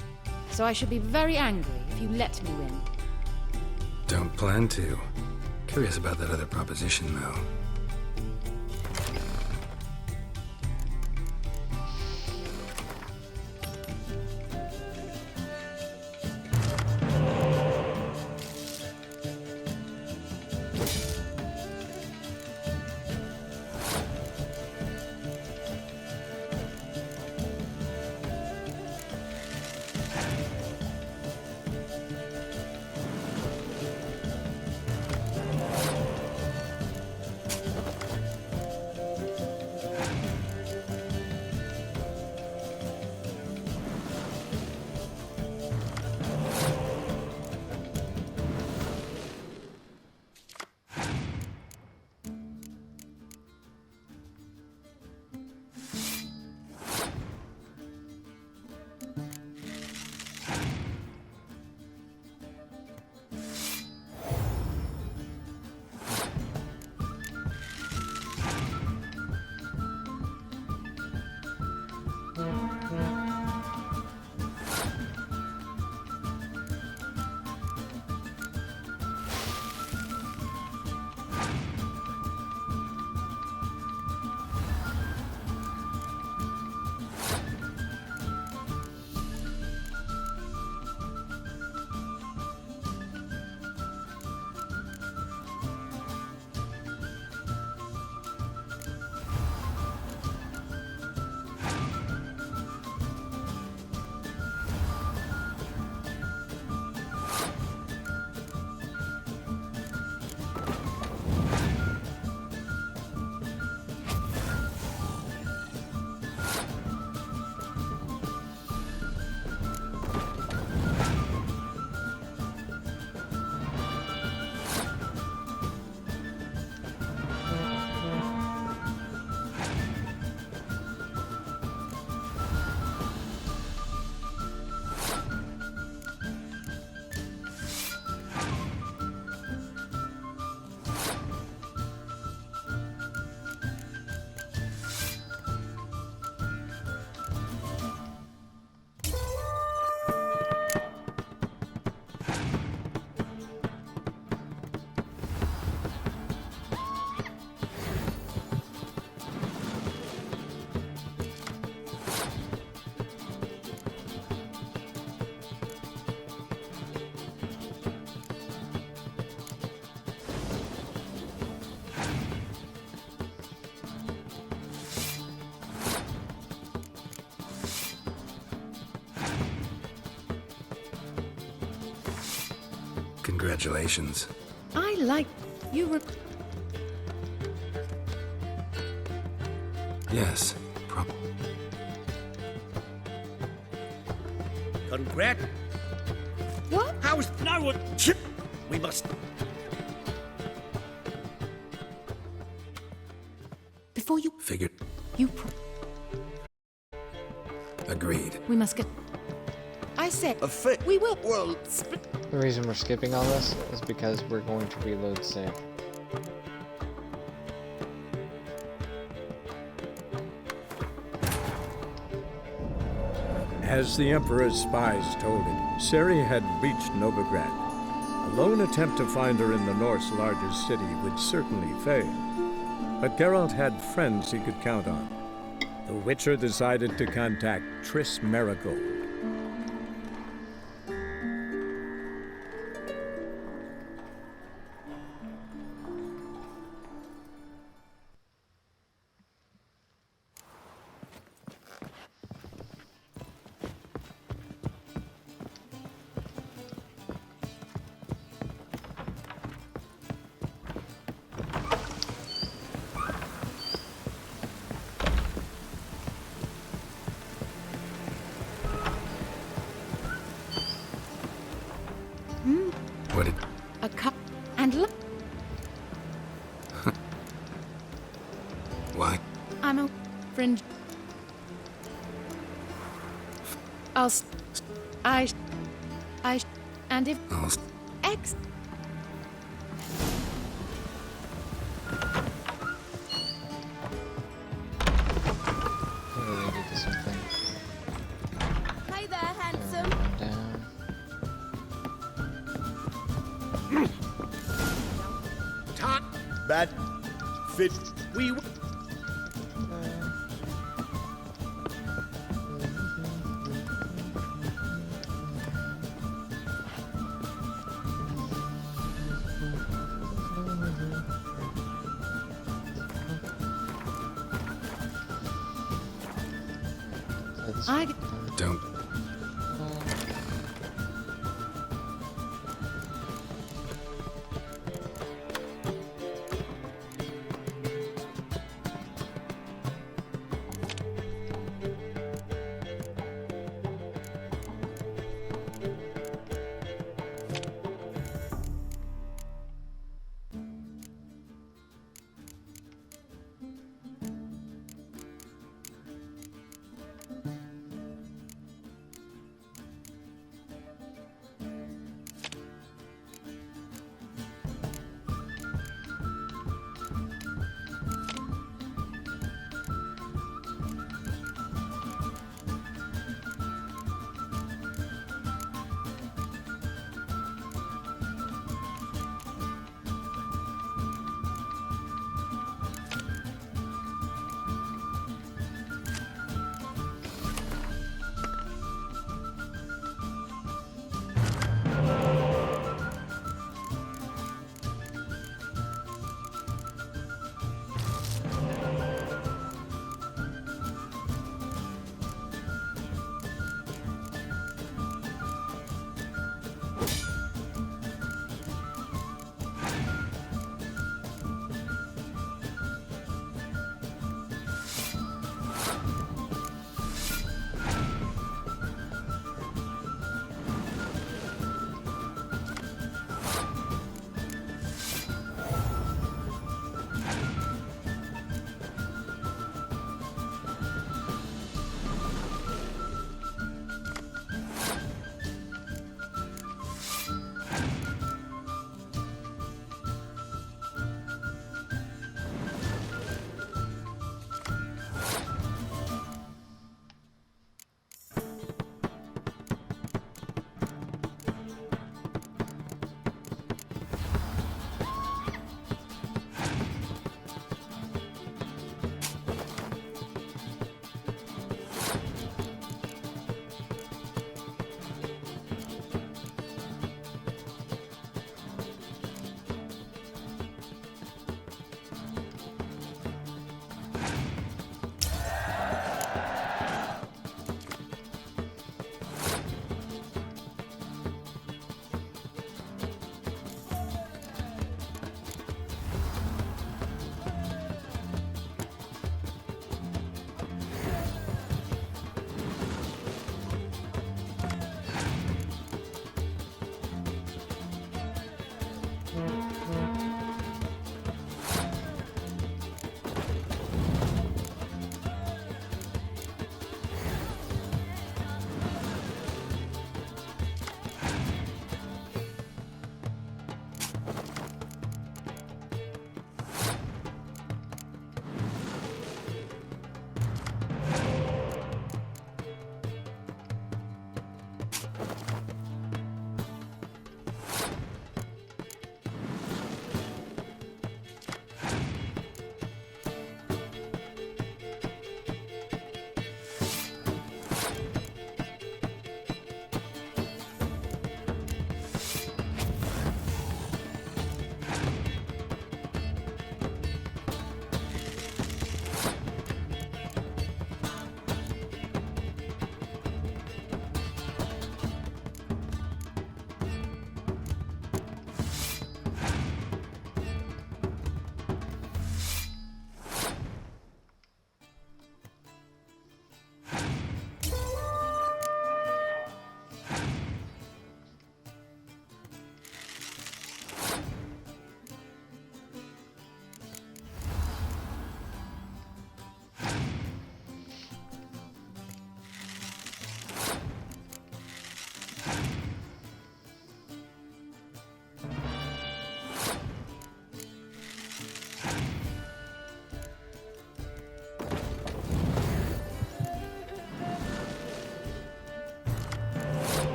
So I should be very angry if you let me win. Don't plan to. Curious about that other proposition, though. Congratulations. I like you. Yes. Congrat. What? How's no one? We must. Before you Figured. you Agreed. we must get. I said we will. The reason we're skipping all this is because we're going to reload save. As the Emperor's spies told him, Ciri had reached Novigrad. A lone attempt to find her in the North's largest city would certainly fail. But Geralt had friends he could count on. The Witcher decided to contact Triss Merigold. What did... A cup and look. Why? I'm a friend. And if X. Related to something. Hey there, handsome. Down. Tot. Bad. Fit. We. I Don't.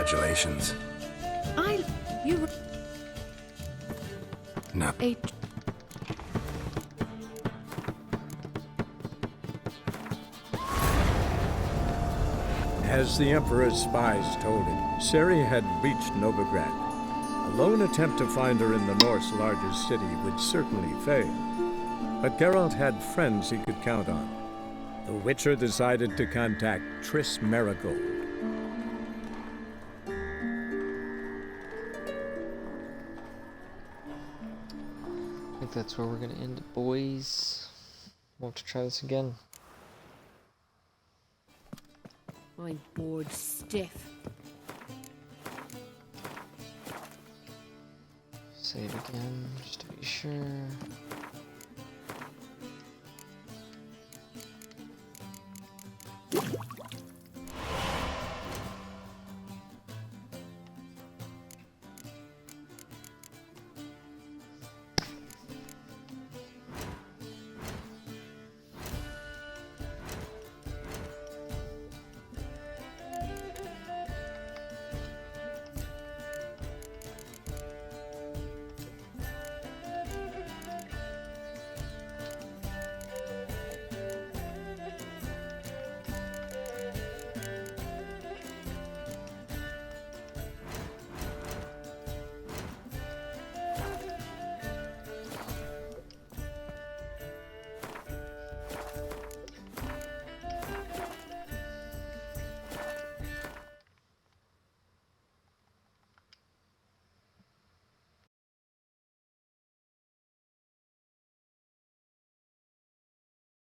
Congratulations. You... No. As the Emperor's spies told him, Ciri had reached Novigrad. A lone attempt to find her in the North's largest city would certainly fail. But Geralt had friends he could count on. The Witcher decided to contact Triss Merigold. I think that's where we're gonna end it, boys. We'll have to try this again. I'm bored stiff. Save again, just to be sure.